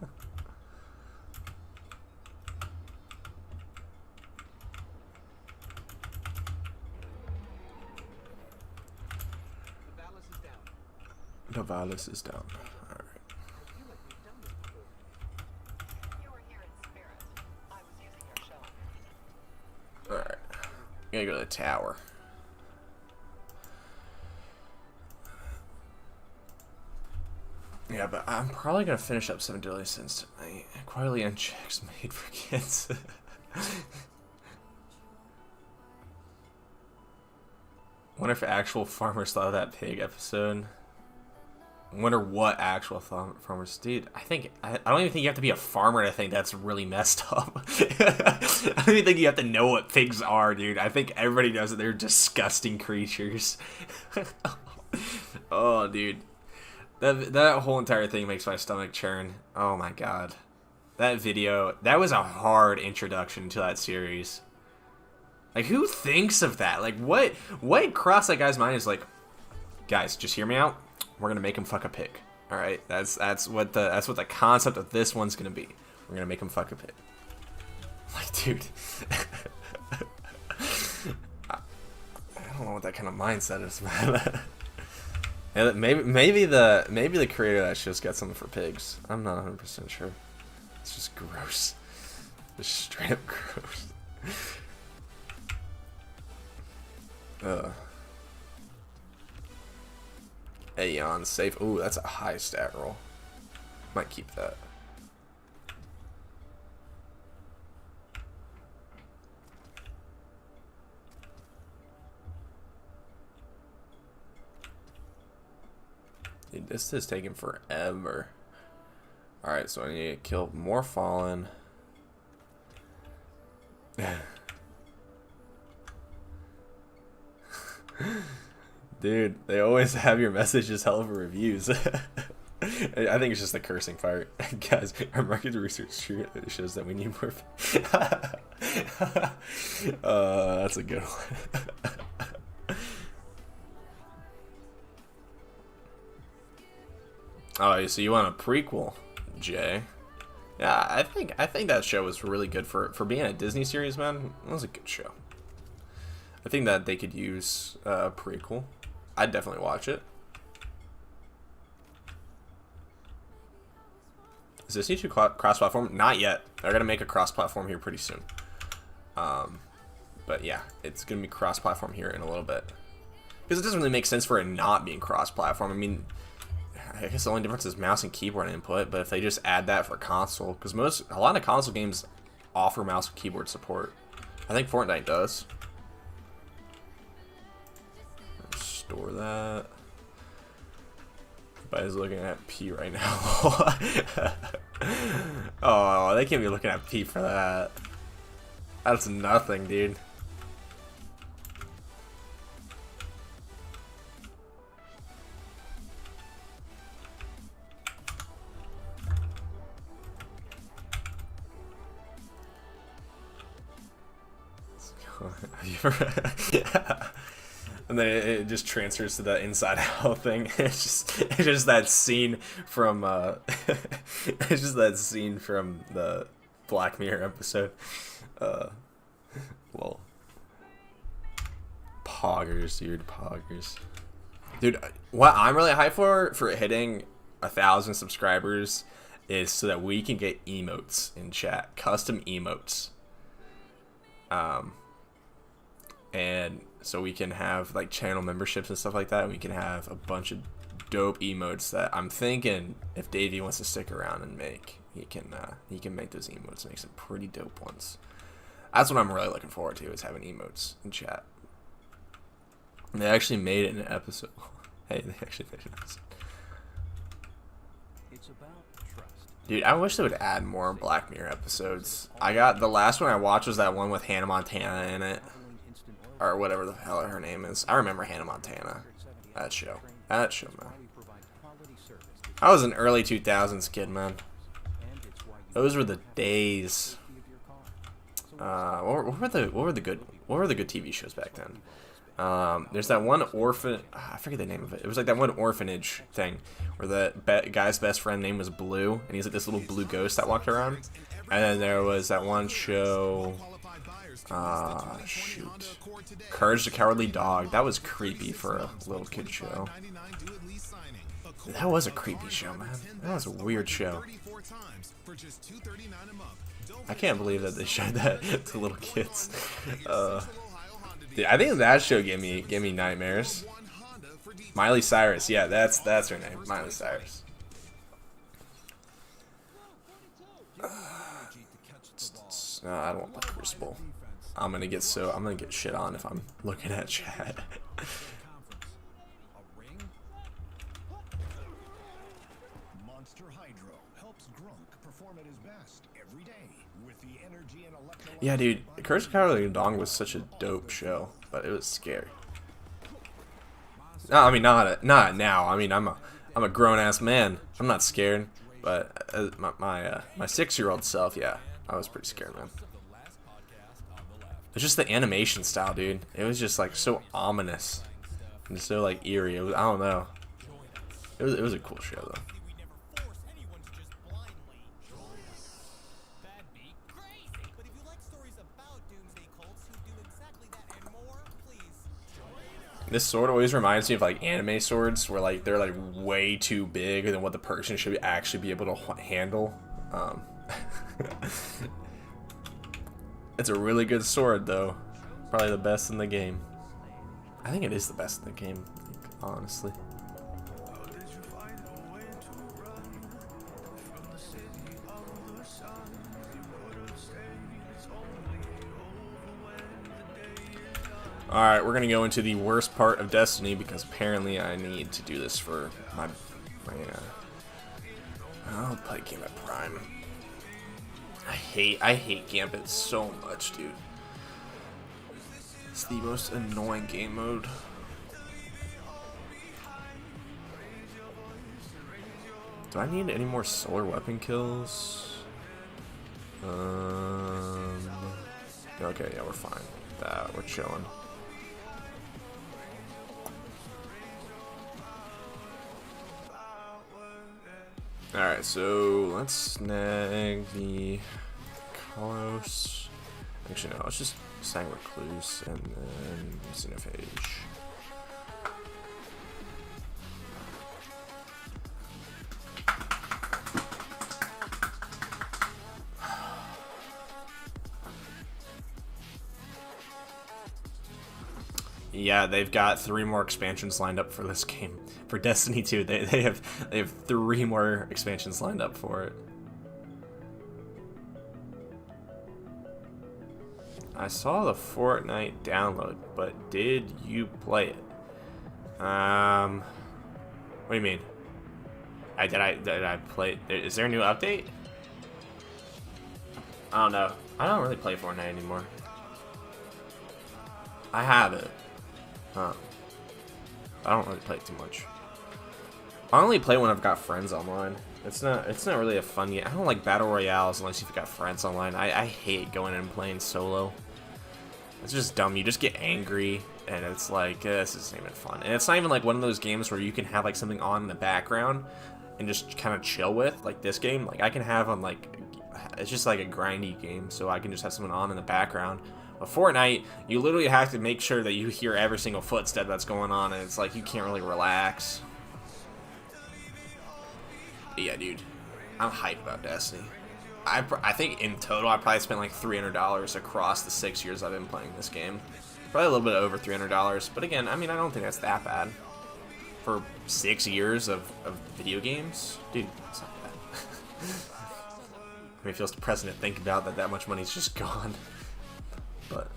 Speaker 5: The phallus is down.
Speaker 1: The Valis is down. Alright.
Speaker 5: I feel like we've done this before.
Speaker 6: You were here in spirit. I was using your shell.
Speaker 1: Alright. Gotta go to the tower. Yeah, but I'm probably gonna finish up 7 Deadly Sins tonight. Quietly Uncheck's made for kids. Wonder if actual farmers thought of that pig episode. Wonder what actual farmers did. I don't even think you have to be a farmer to think that's really messed up. I don't even think you have to know what pigs are, dude. I think everybody knows that they're disgusting creatures. Oh, dude. That whole entire thing makes my stomach churn. Oh my god. That video, that was a hard introduction to that series. Like, who thinks of that? Like, what crossed that guy's mind is like, guys, just hear me out. We're gonna make him fuck a pig. All right, that's what the concept of this one's gonna be. We're gonna make him fuck a pig. Like, dude, I don't know what that kind of mindset is, man. Yeah, maybe the creator of that show's got something for pigs. I'm not 100% sure. It's just gross. Just straight up gross. Aeon safe. Ooh, that's a high stat roll. Might keep that. Dude, this is taking forever. Alright, so I need to kill more Fallen. Dude, they always have your messages hell of reviews. I think it's just the cursing part. Guys, our market research shows that we need more. That's a good one. Oh, so you want a prequel, Jay? Yeah, I think that show was really good for being a Disney series, man. It was a good show. I think that they could use a prequel. I'd definitely watch it. Is this YouTube cross-platform? Not yet. They're gonna make a cross-platform here pretty soon. But yeah, it's gonna be cross-platform here in a little bit. Because it doesn't really make sense for it not being cross-platform. I mean, I guess the only difference is mouse and keyboard input. But if they just add that for console, because a lot of console games offer mouse and keyboard support. I think Fortnite does. Store that. Everybody's looking at P right now. Oh, they can't be looking at P for that. That's nothing, dude. Have you ever and then it just transfers to the Inside Out thing. It's just that scene from it's just that scene from the Black Mirror episode. Well, poggers, dude, poggers. Dude, what I'm really hyped for hitting 1,000 subscribers is so that we can get emotes in chat, custom emotes. And so we can have like channel memberships and stuff like that. And we can have a bunch of dope emotes that I'm thinking if Davey wants to stick around and make, he can make those emotes, make some pretty dope ones. That's what I'm really looking forward to, is having emotes in chat. And they actually made it in an episode. Hey, they actually made an episode.
Speaker 4: It's about trust.
Speaker 1: Dude, I wish they would add more Black Mirror episodes. The last one I watched was that one with Hannah Montana in it. Or whatever the hell her name is. I remember Hannah Montana. That show, man. I was an early 2000s kid, man. Those were the days. What were the good TV shows back then? There's that one I forget the name of it. It was like that one orphanage thing where the guy's best friend name was Blue, and he's like this little blue ghost that walked around. And then there was that one show. Shoot. Courage the Cowardly Dog. That was creepy for a little kid show. That was a creepy show, man. That was a weird show. I can't believe that they showed that to little kids. Dude, I think that show gave me nightmares. Miley Cyrus, yeah, that's her name, Miley Cyrus. No, I don't want the Crucible. I'm gonna get shit on if I'm looking at chat. Yeah, dude, Curse of Cowardly Dog was such a dope show, but it was scary. No, I mean not now. I mean I'm a grown ass man. I'm not scared, but my 6-year-old self, yeah, I was pretty scared, man. It's just the animation style, dude. It was just like so ominous and so like eerie. I don't know. It was a cool show though. This sword always reminds me of like anime swords, where like they're like way too big than what the person should actually be able to handle. It's a really good sword, though. Probably the best in the game. I think it is the best in the game, honestly. Alright, we're going to go into the worst part of Destiny, because apparently I need to do this for my I'll play Gambit Prime. I hate Gambit so much, dude. It's the most annoying game mode. Do I need any more solar weapon kills? Okay, yeah, we're fine. We're chilling. Alright, so let's snag the Kalos. Actually, no, let's just snag Recluse and then Xenophage. Yeah, they've got 3 more expansions lined up for this game. For Destiny 2, they have 3 more expansions lined up for it. I saw the Fortnite download, but did you play it? What do you mean? Did I play it? Is there a new update? I don't know. I don't really play Fortnite anymore. I have it. I don't really play it too much. I only play when I've got friends online. It's not really a fun game. I don't like battle royales unless you've got friends online. I hate going in and playing solo. It's just dumb. You just get angry and it's like this isn't even fun. And it's not even like one of those games where you can have like something on in the background and just kind of chill with. Like this game, like I can have on like it's just like a grindy game, so I can just have someone on in the background. But Fortnite, you literally have to make sure that you hear every single footstep that's going on, and it's like you can't really relax. But yeah, dude, I'm hyped about Destiny. I think in total I probably spent like $300 across the 6 years I've been playing this game. Probably a little bit over $300, but again, I mean, I don't think that's that bad. For 6 years of video games, dude, it's not bad. I mean, it feels depressing to think about that much money's just gone. But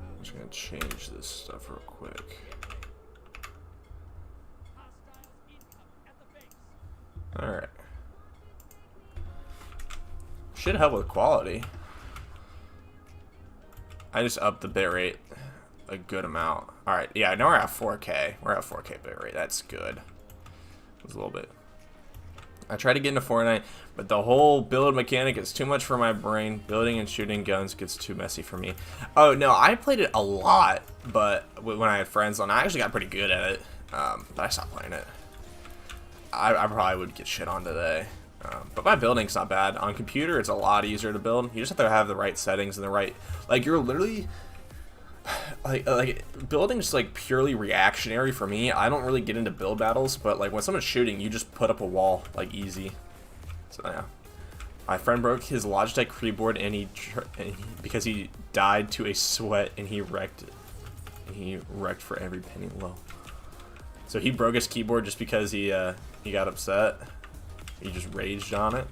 Speaker 1: I'm just gonna change this stuff real quick. Alright. Should help with quality. I just upped the bitrate a good amount. Alright, yeah, now we're at 4K. We're at 4K bitrate. That's good. It was a little bit. I tried to get into Fortnite, but the whole build mechanic is too much for my brain. Building and shooting guns gets too messy for me. Oh, no, I played it a lot, but when I had friends on, I actually got pretty good at it. But I stopped playing it. I probably would get shit on today. But my building's not bad. On computer, it's a lot easier to build. You just have to have the right settings and the right... Like, you're literally... Like building's, like, purely reactionary for me. I don't really get into build battles, but, like, when someone's shooting, you just put up a wall, like, easy. So, yeah. My friend broke his Logitech keyboard, and because he died to a sweat, and he wrecked for every penny low. So he broke his keyboard just because he got upset. He just raged on it.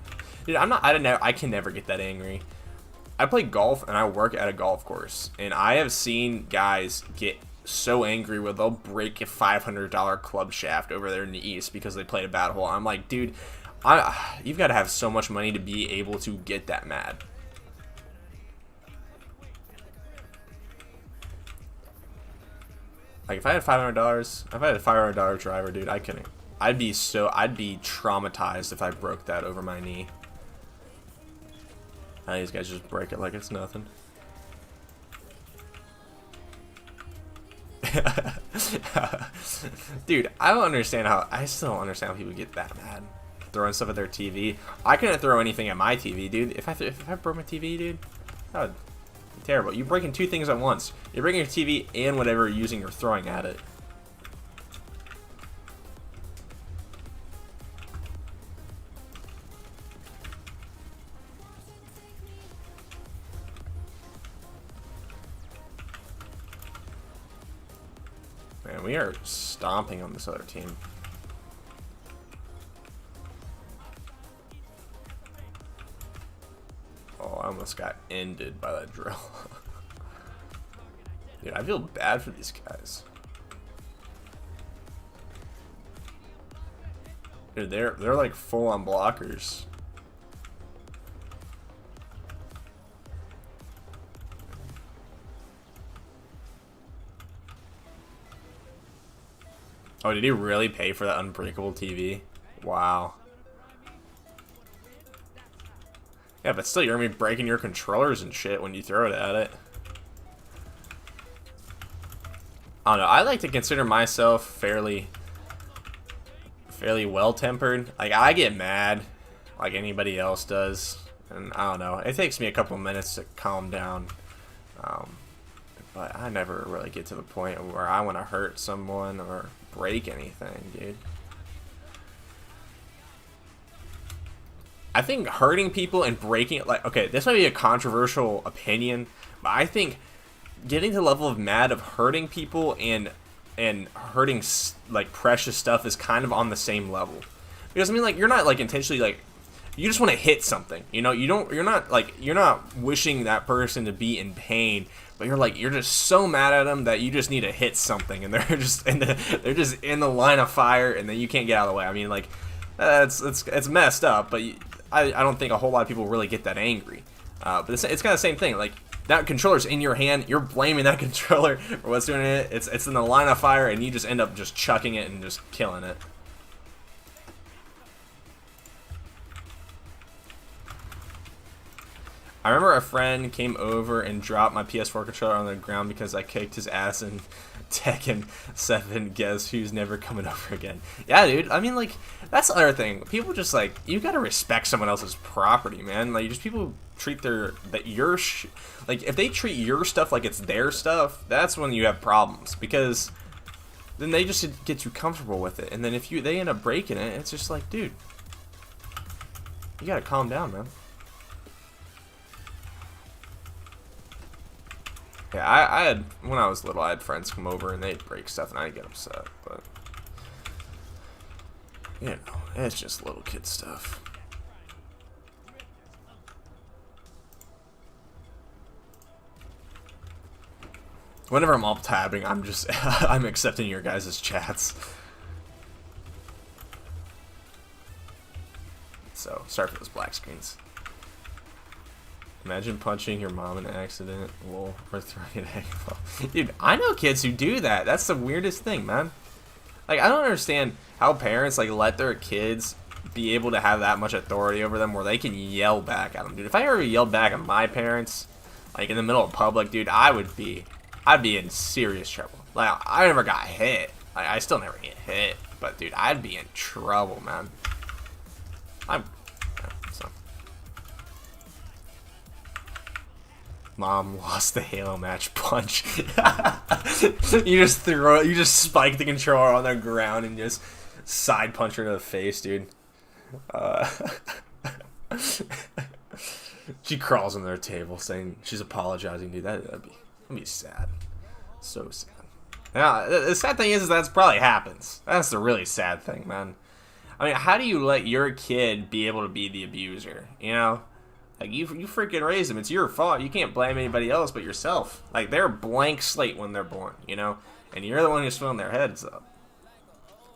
Speaker 1: Dude, I can never get that angry. I play golf and I work at a golf course, and I have seen guys get so angry where they'll break a $500 club shaft over their knees because they played a bad hole. I'm like, dude, you've got to have so much money to be able to get that mad. Like if I had $500, if I had a $500 driver, dude, I couldn't. I'd be traumatized if I broke that over my knee. These guys just break it like it's nothing. Dude, I still don't understand how people get that mad. Throwing stuff at their TV. I couldn't throw anything at my TV, dude. If I broke my TV, dude, that would be terrible. You're breaking 2 things at once. You're breaking your TV and whatever you're using or throwing at it. Man, we are stomping on this other team. Oh, I almost got ended by that drill. Dude, I feel bad for these guys. Dude, they're like full on blockers. Oh, did he really pay for that unbreakable TV? Wow. Yeah, but still, you're gonna be breaking your controllers and shit when you throw it at it. I don't know. I like to consider myself fairly well-tempered. Like, I get mad like anybody else does. And I don't know. It takes me a couple minutes to calm down. But I never really get to the point where I want to hurt someone or break anything, dude. I think hurting people and breaking, like, okay, this might be a controversial opinion, but I think getting to the level of mad of hurting people and hurting like precious stuff is kind of on the same level. Because I mean, like, you're not like intentionally, like, you just want to hit something, you know. You're not wishing that person to be in pain, but you're just so mad at them that you just need to hit something, and they're just in the line of fire, and then you can't get out of the way. I mean, like, it's messed up, but I don't think a whole lot of people really get that angry. But it's kind of the same thing. Like, that controller's in your hand, you're blaming that controller for what's doing it. It's in the line of fire, and you just end up just chucking it and just killing it. I remember a friend came over and dropped my PS4 controller on the ground because I kicked his ass in Tekken 7. Guess who's never coming over again? Yeah, dude. I mean, like, that's the other thing. People just, like, you gotta respect someone else's property, man. Like, just people treat like, if they treat your stuff like it's their stuff, that's when you have problems. Because then they just get too comfortable with it. And then if they end up breaking it, it's just like, dude, you gotta calm down, man. Yeah, I had, when I was little, I had friends come over and they'd break stuff and I'd get upset, but, you know, it's just little kid stuff. Whenever I'm alt-tabbing, I'm accepting your guys' chats. So, sorry for those black screens. Imagine punching your mom in an accident, lol, or throwing an egg. Dude, I know kids who do that. That's the weirdest thing, man. Like, I don't understand how parents, like, let their kids be able to have that much authority over them where they can yell back at them, dude. If I ever yelled back at my parents, like, in the middle of public, dude, I'd be in serious trouble. Like, I never got hit. Like, I still never get hit. But, dude, I'd be in trouble, man. Mom lost the Halo match punch. You just spike the controller on the ground and just side punch her to the face, dude. She crawls under their table saying she's apologizing, dude. That'd be sad. So sad. Now, the sad thing is that's probably happens. That's the really sad thing, man. I mean, how do you let your kid be able to be the abuser, you know? Like, you freaking raised them. It's your fault. You can't blame anybody else but yourself. Like, they're a blank slate when they're born, you know? And you're the one who's filling their heads up.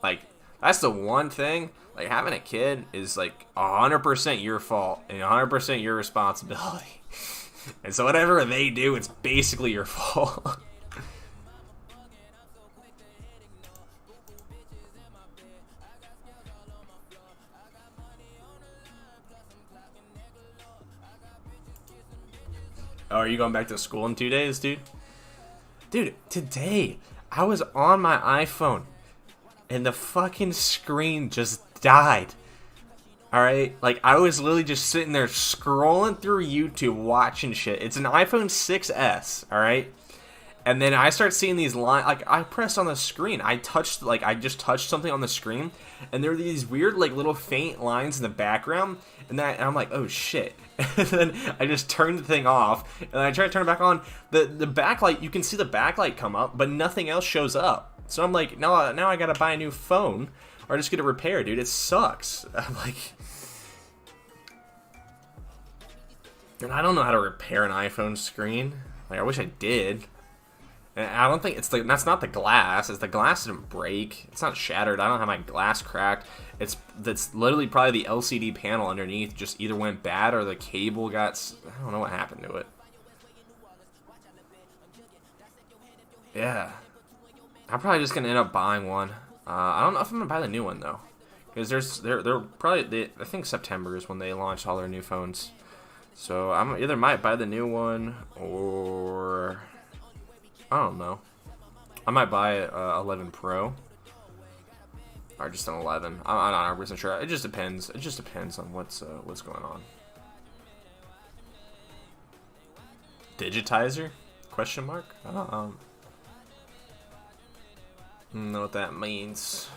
Speaker 1: Like, that's the one thing. Like, having a kid is, like, 100% your fault and 100% your responsibility. And so whatever they do, it's basically your fault. Oh, are you going back to school in 2 days, dude? Dude, today, I was on my iPhone, and the fucking screen just died. Alright? Like, I was literally just sitting there scrolling through YouTube, watching shit. It's an iPhone 6S, alright? And then I start seeing these lines, like, I pressed on the screen. I just touched something on the screen, and there were these weird, like, little faint lines in the background, and I'm like, oh, shit. And then I just turned the thing off, and I try to turn it back on. The backlight, you can see the backlight come up, but nothing else shows up. So I'm like, now I gotta buy a new phone, or just get it repaired, dude. It sucks. I'm like, and I don't know how to repair an iPhone screen. Like, I wish I did. And I don't think that's not the glass. It's the glass didn't break. It's not shattered. I don't have my glass cracked. That's literally probably the LCD panel underneath just either went bad or the cable got, I don't know what happened to it. Yeah. I'm probably just gonna end up buying one. I don't know if I'm gonna buy the new one though, because they're probably I think September is when they launch all their new phones. So I'm either might buy the new one or I don't know. I might buy 11 Pro or just an 11. I'm not 100% sure. It just depends. It just depends on what's going on. Digitizer? Question mark? I don't know what that means.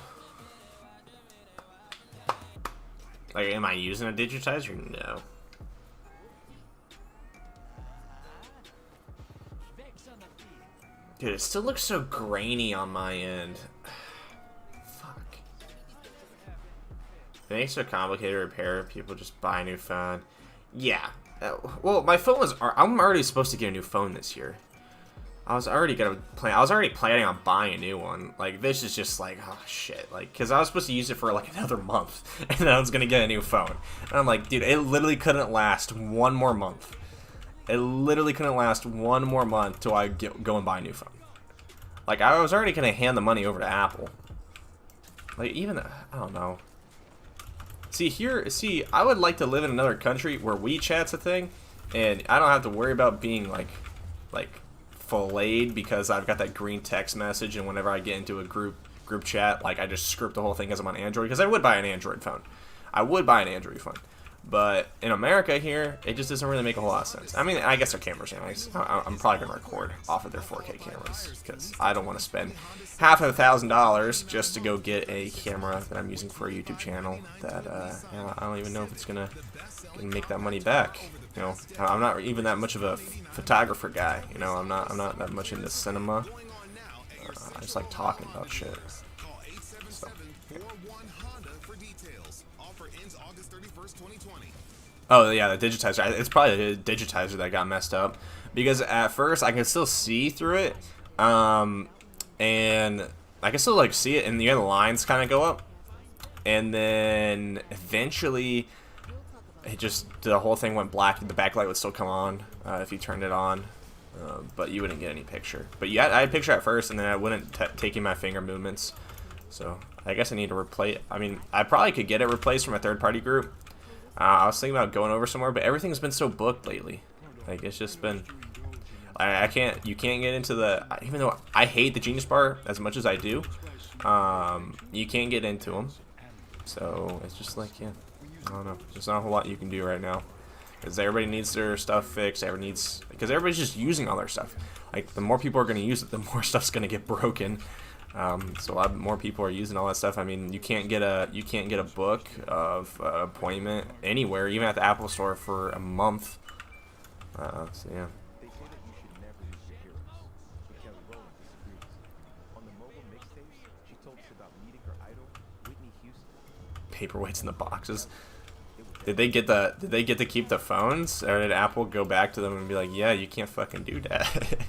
Speaker 1: Like, am I using a digitizer? No. Dude, it still looks so grainy on my end. Fuck. It makes it so complicated to repair. People just buy a new phone. Yeah. Well, my phone was. I'm already supposed to get a new phone this year. I was already planning on buying a new one. Like, this is just like, oh shit. Like, because I was supposed to use it for like another month, and then I was gonna get a new phone. And I'm like, dude, it literally couldn't last one more month. It literally couldn't last one more month till I go and buy a new phone. Like, I was already gonna hand the money over to Apple. Like, even I don't know. See, I would like to live in another country where WeChat's a thing, and I don't have to worry about being like filleted because I've got that green text message, and whenever I get into a group chat, like, I just script the whole thing because I'm on Android, because I would buy an Android phone. I would buy an Android phone. But in America here, it just doesn't really make a whole lot of sense. I mean, I guess their cameras are nice. I'm probably going to record off of their 4K cameras, because I don't want to spend $1,000 just to go get a camera that I'm using for a YouTube channel that you know, I don't even know if it's going to make that money back. You know, I'm not even that much of a photographer guy. You know, I'm not that much into cinema. I just like talking about shit. So, yeah. Oh yeah, the digitizer. It's probably the digitizer that got messed up, because at first I can still see through it, and I can still like see it, and the lines kind of go up, and then eventually the whole thing went black. The backlight would still come on if you turned it on, but you wouldn't get any picture. But yeah, I had picture at first, and then I wouldn't taking my finger movements. So I guess I need to replace. I mean, I probably could get it replaced from a third-party group. I was thinking about going over somewhere, but everything's been so booked lately. Like, it's just been. I can't. You can't get into the. Even though I hate the Genius Bar as much as I do, you can't get into them. So it's just like, yeah, I don't know. There's not a whole lot you can do right now, because everybody needs their stuff fixed. Because everybody's just using all their stuff. Like, the more people are going to use it, the more stuff's going to get broken. So a lot more people are using all that stuff. I mean, you can't get a book of appointment anywhere, even at the Apple Store, for a month. So yeah.
Speaker 7: They say that you should never use your heroes, but Kelly Rowland disagrees. On the mobile mixtapes, she told us about meeting her idol, Whitney Houston.
Speaker 1: Paperweights in the boxes. Did they get to keep the phones, or did Apple go back to them and be like, yeah, you can't fucking do that?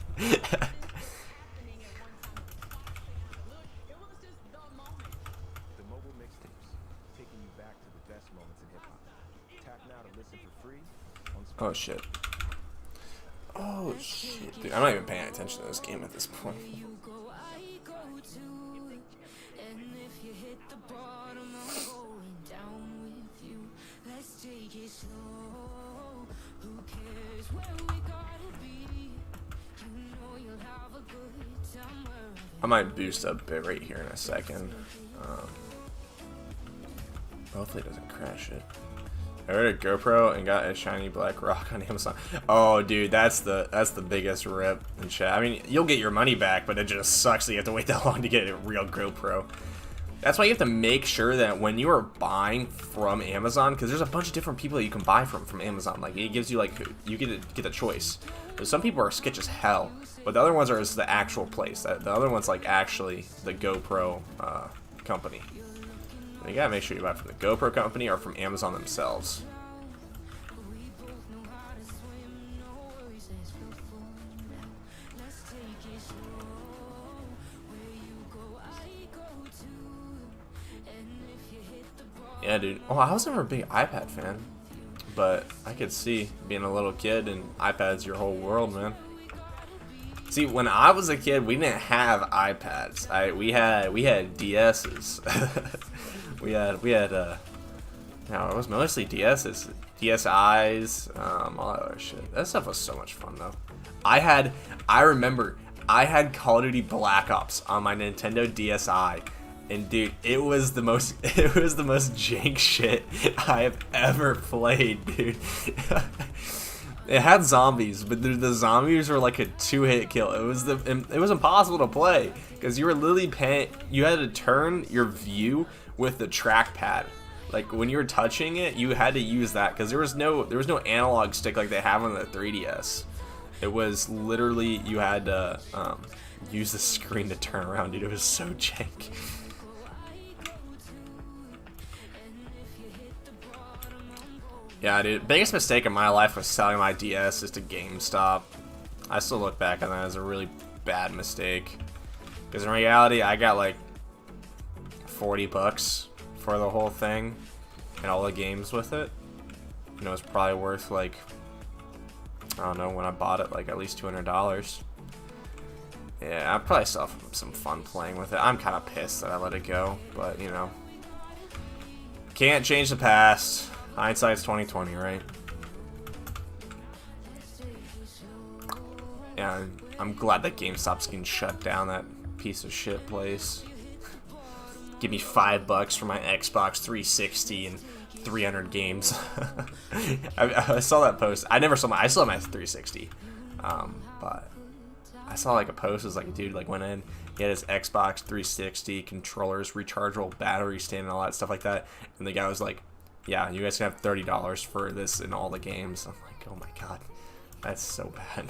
Speaker 1: Oh shit. Oh shit, dude. I'm not even paying attention to this game at this point. I might boost up a bit right here in a second. Hopefully it doesn't crash it. I ordered a GoPro and got a shiny black rock on Amazon. Oh, dude, that's the biggest rip in chat. I mean, you'll get your money back, but it just sucks that you have to wait that long to get a real GoPro. That's why you have to make sure that when you are buying from Amazon, because there's a bunch of different people that you can buy from Amazon. Like, it gives you, like, you get a choice. But some people are sketch as hell, but the other ones are the actual place. The other one's like actually the GoPro company. You gotta make sure you buy from the GoPro company or from Amazon themselves. Yeah, dude. Oh, I was never a big iPad fan, but I could see being a little kid and iPad's your whole world, man. See, when I was a kid, we didn't have iPads. We had DSs. we had no, it was mostly DSs, DSIs, all that other shit. That stuff was so much fun though. I remember I had Call of Duty Black Ops on my Nintendo DSi, and dude, it was the most jank shit I have ever played, dude. It had zombies, but the zombies were like a 2-hit kill. It was impossible to play because you were literally you had to turn your view with the trackpad. Like when you were touching it, you had to use that because there was no analog stick like they have on the 3DS. It was literally you had to use the screen to turn around, dude. It was so jank. Yeah, dude. Biggest mistake in my life was selling my DS to GameStop. I still look back on that as a really bad mistake. Because in reality, I got like $40 for the whole thing and all the games with it. And it was probably worth like, I don't know, when I bought it, like at least $200. Yeah, I probably still have some fun playing with it. I'm kind of pissed that I let it go, but you know, can't change the past. Hindsight's 20/20, right? Yeah, I'm glad that GameStop's getting shut down. That piece of shit place. Give me $5 for my Xbox 360 and 300 games. I saw that post. I still have my 360, but I saw like a post. It was like a dude like went in. He had his Xbox 360 controllers, rechargeable battery stand, and all that stuff like that. And the guy was like, "Yeah, you guys can have $30 for this and all the games." I'm like, "Oh my god, that's so bad."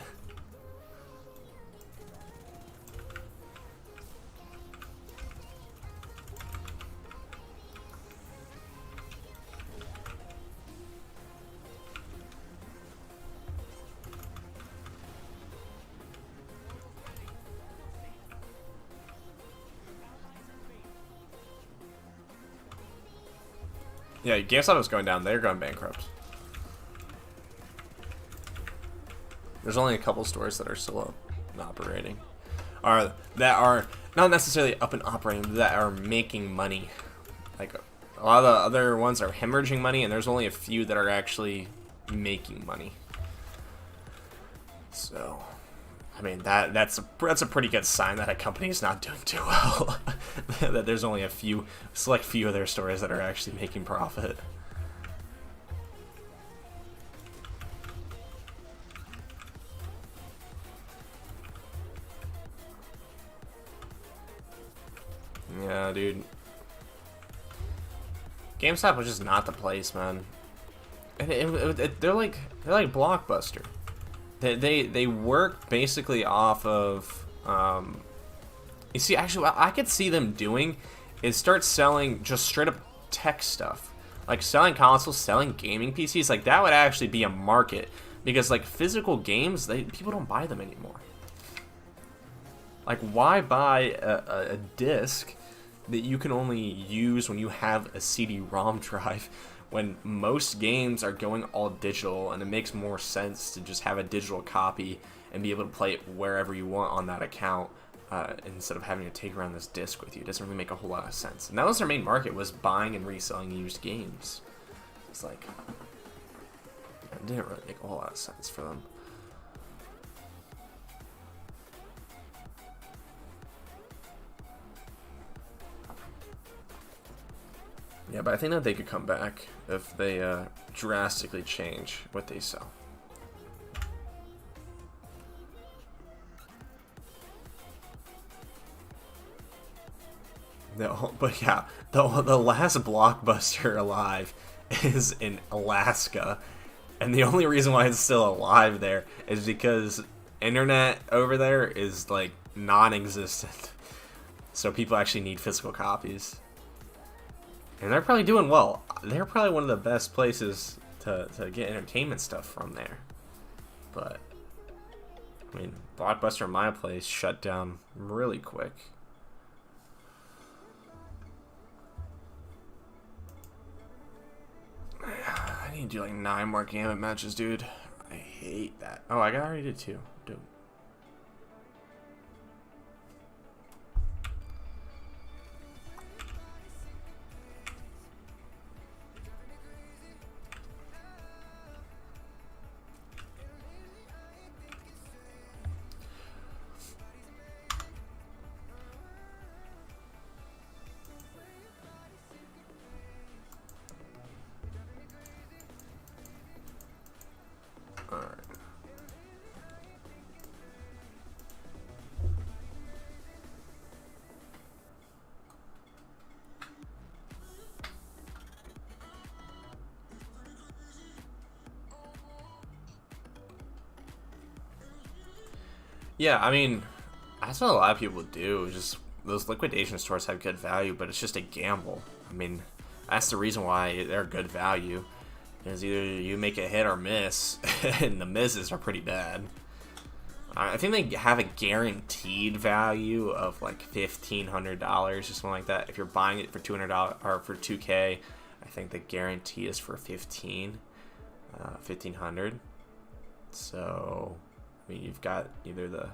Speaker 1: Yeah, GameStop was going down. They're going bankrupt. There's only a couple stores that are still up and operating. Or that are not necessarily up and operating, but that are making money. Like, a lot of the other ones are hemorrhaging money, and there's only a few that are actually making money. So, I mean, that's a pretty good sign that a company is not doing too well. That there's only a select few of their stores that are actually making profit. Yeah, dude. GameStop was just not the place, man. And they're like Blockbuster. They work basically off of you see, actually what I could see them doing is start selling just straight up tech stuff, like selling consoles, selling gaming PCs. Like that would actually be a market, because like physical games, people don't buy them anymore. Like, why buy a disc that you can only use when you have a CD-ROM drive, when most games are going all digital, and it makes more sense to just have a digital copy and be able to play it wherever you want on that account, instead of having to take around this disc with you. It doesn't really make a whole lot of sense. And that was their main market, was buying and reselling used games. It's like, it didn't really make a whole lot of sense for them. Yeah, but I think that they could come back if they drastically change what they sell. No, but yeah, the last Blockbuster alive is in Alaska, and the only reason why it's still alive there is because internet over there is like non-existent, so people actually need physical copies. And they're probably doing well. They're probably one of the best places to get entertainment stuff from there. But, I mean, Blockbuster in my place shut down really quick. I need to do like 9 more Gamin matches, dude. I hate that. Oh, I already did 2. Dude. Yeah, I mean, that's what a lot of people do. Just those liquidation stores have good value, but it's just a gamble. I mean, that's the reason why they're good value. Is either you make a hit or miss, and the misses are pretty bad. I think they have a guaranteed value of like $1,500 or something like that. If you're buying it for $200 or for 2K, I think the guarantee is for 1,500. So, I mean, you've got either the,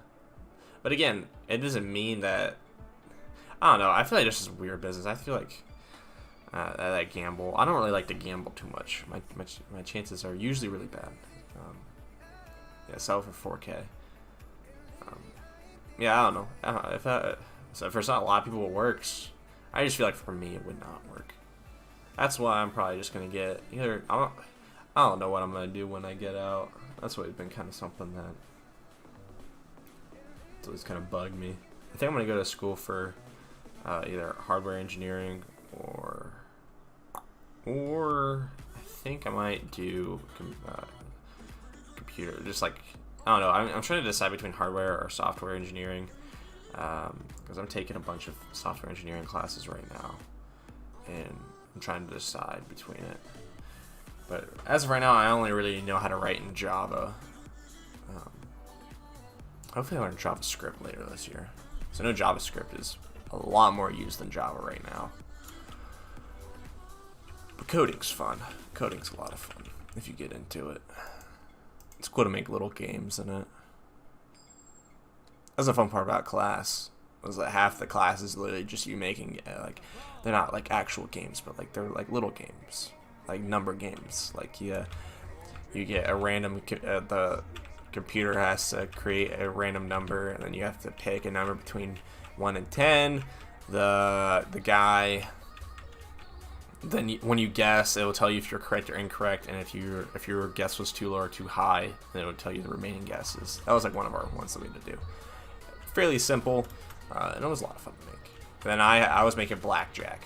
Speaker 1: but again, it doesn't mean that. I don't know. I feel like this is a weird business. I feel like that gamble. I don't really like to gamble too much. My chances are usually really bad. Yeah, sell for 4K. Yeah, I don't know. If that, so for not a lot of people it works. I just feel like for me it would not work. That's why I'm probably just gonna get either. I don't know what I'm gonna do when I get out. That's what's been kind of something that it's always kind of bugged me. I think I'm gonna go to school for either hardware engineering or I think I might do computer. Just like, I don't know. I'm trying to decide between hardware or software engineering because I'm taking a bunch of software engineering classes right now, and I'm trying to decide between it. But as of right now, I only really know how to write in Java. Hopefully, I learn JavaScript later this year. So I know JavaScript is a lot more used than Java right now. But coding's fun. Coding's a lot of fun if you get into it. It's cool to make little games in it. That's the fun part about class. Was that half the class is literally just you making like, they're not like actual games, but like they're like little games, like number games. Like you get a random the computer has to create a random number, and then you have to pick a number between 1 and 10. The guy. Then when you guess, it will tell you if you're correct or incorrect, and if your guess was too low or too high, then it would tell you the remaining guesses. That was like one of our ones that we had to do. Fairly simple, and it was a lot of fun to make. And then I was making blackjack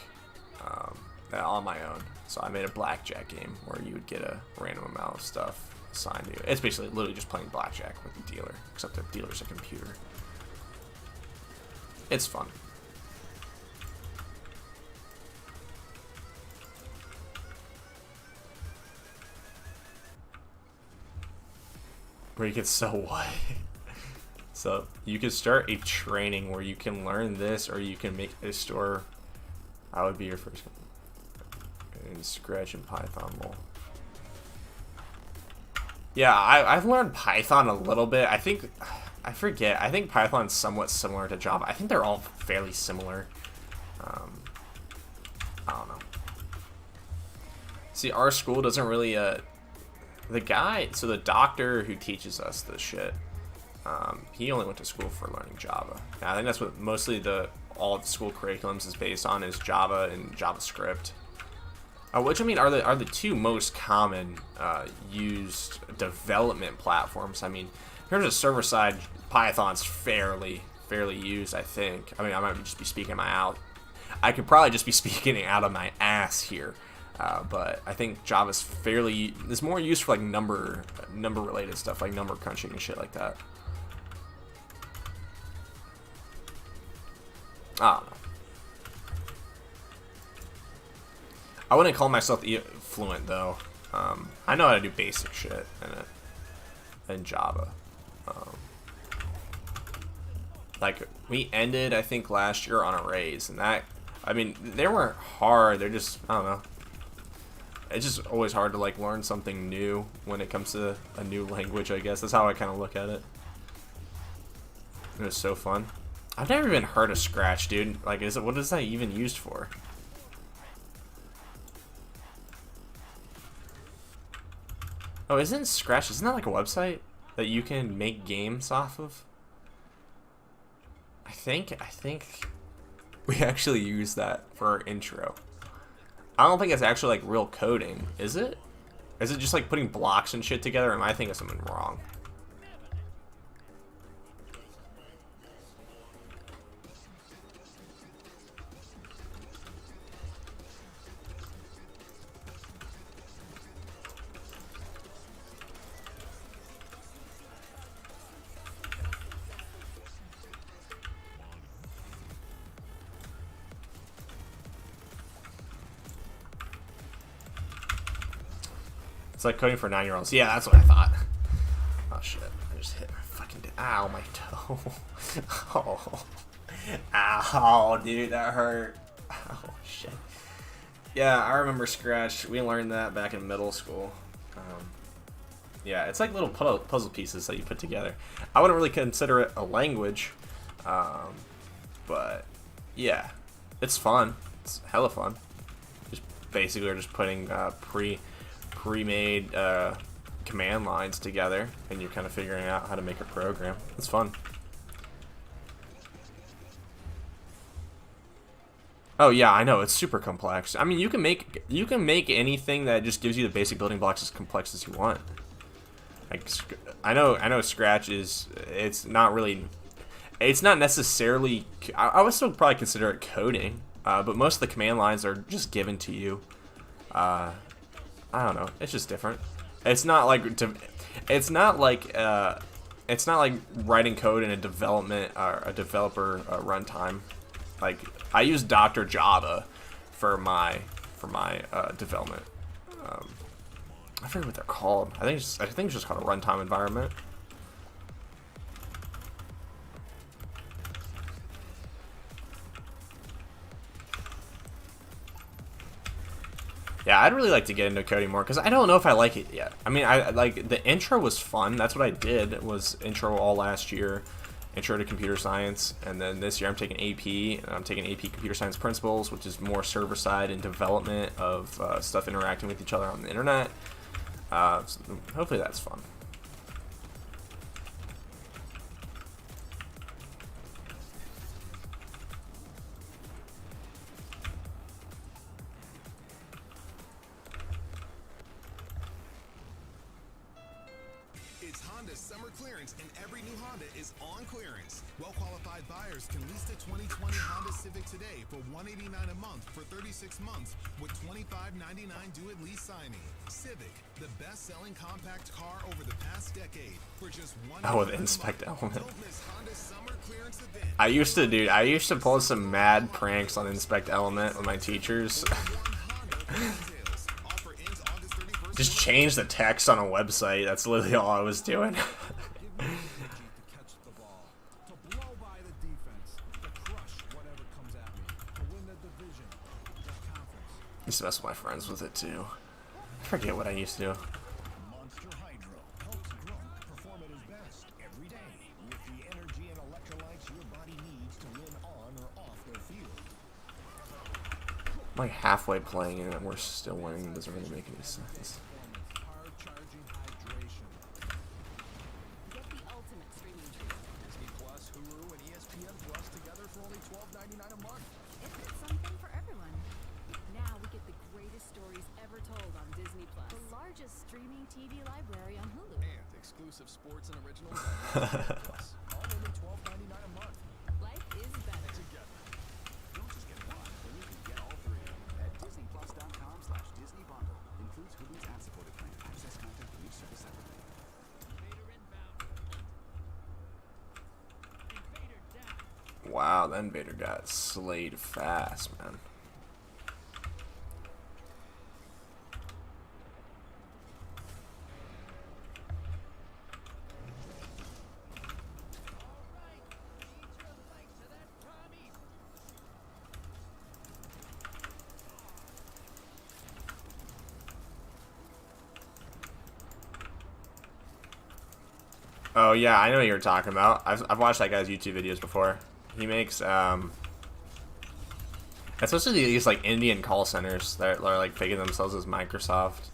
Speaker 1: on my own, so I made a blackjack game where you would get a random amount of stuff assigned to you. It's basically literally just playing blackjack with the dealer, except the dealer's a computer. It's fun. Where you can sell what? So you could start a training where you can learn this, or you can make a store. I would be your first one. In Scratch and Python. Lol. Yeah, I've learned Python a little bit. I think Python's somewhat similar to Java. I think they're all fairly similar. I don't know. See, our school doesn't really the doctor who teaches us this shit, he only went to school for learning Java. And I think that's what mostly all of the school curriculums is based on, is Java and JavaScript. Which, I mean, are the two most common used development platforms. I mean, in terms of server side, Python's fairly used, I think. I mean, I might just be speaking my out. I could probably just be speaking out of my ass here. But I think Java's is more used for like number related stuff, like number crunching and shit like that. I don't know. I wouldn't call myself fluent though. I know how to do basic shit in Java. Like we ended, I think, last year on arrays, and that, I mean, they weren't hard. They're just, I don't know. It's just always hard to like learn something new when it comes to a new language, I guess. That's how I kind of look at it. It was so fun. I've never even heard of Scratch, dude. Like, what is that even used for? Oh, isn't that like a website that you can make games off of? I think we actually use that for our intro. I don't think it's actually like real coding, is it? Is it just like putting blocks and shit together? Or am I thinking of something wrong? It's like coding for 9-year-olds. Yeah, that's what I thought. Oh shit! I just hit my fucking. Ow, my toe. Oh. Ow, dude, that hurt. Oh shit. Yeah, I remember Scratch. We learned that back in middle school. Yeah, it's like little puzzle pieces that you put together. I wouldn't really consider it a language, but yeah, it's fun. It's hella fun. Just basically, we're just putting pre-made command lines together, and you're kind of figuring out how to make a program. It's fun. Oh yeah, I know, it's super complex. I mean, you can make anything that just gives you the basic building blocks as complex as you want. Like, I know Scratch is, it's not necessarily, I would still probably consider it coding, but most of the command lines are just given to you. I don't know, it's just different. It's not like writing code in a development or a developer runtime. Like, I use Dr. Java for my development. I forget what they're called. I think it's just called a runtime environment. Yeah, I'd really like to get into coding more because I don't know if I like it yet. I mean, I like the intro was fun. That's what I did, was intro all last year, intro to computer science, and then this year I'm taking AP, and I'm taking AP Computer Science Principles, which is more server side and development of stuff interacting with each other on the internet. So hopefully that's fun.
Speaker 4: It's Honda's summer clearance, and every new Honda is on clearance. Well-qualified buyers can lease the 2020 Honda Civic today for $189 a month for 36 months with $25.99 due at lease signing. Civic, the best-selling compact car over the past decade, for just
Speaker 1: Oh, with Inspect Element.
Speaker 4: Don't miss Honda's summer clearance event.
Speaker 1: I used to pull some mad pranks on Inspect Element with my teachers. Just change the text on a website. That's literally all I was doing. Used to mess with my friends with it too. I forget what I used to do.
Speaker 8: Monster Hydro helps Grunt perform at his best every day with the energy and electrolytes your body needs to win on or off their field.
Speaker 1: I'm like halfway playing it and we're still winning. It doesn't really make any sense.
Speaker 9: Get the ultimate streaming treat.
Speaker 8: Disney Plus, Hulu, and ESPN Plus together for only $12.99 a month.
Speaker 9: Isn't it something for everyone? Now we get the greatest stories ever told on Disney Plus, the largest streaming TV library on Hulu.
Speaker 8: And exclusive sports and originals on ESPN Plus. All only $12.99 a month.
Speaker 9: Life is better.
Speaker 8: Together. Don't just get one when you can get all three. At DisneyPlus.com/Disney Bundle. Includes Hulu's ad-supported plan. Access content from each service separately.
Speaker 1: Wow, that Invader got slayed fast, man. Oh yeah, I know what you're talking about. I've watched that guy's YouTube videos before. He makes especially these like Indian call centers that are like faking themselves as Microsoft.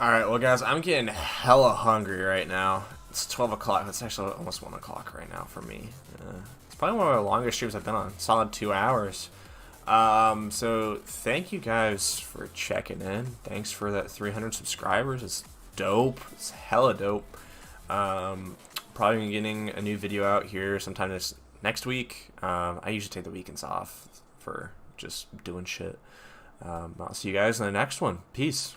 Speaker 1: Alright, well guys, I'm getting hella hungry right now. It's 12 o'clock. It's actually almost 1 o'clock right now for me. It's probably one of the longest streams I've been on. Solid 2 hours. So thank you guys for checking in. Thanks for that 300 subscribers. It's dope. It's hella dope. probably getting a new video out here sometime next week. I usually take the weekends off for just doing shit. I'll see you guys in the next one. Peace.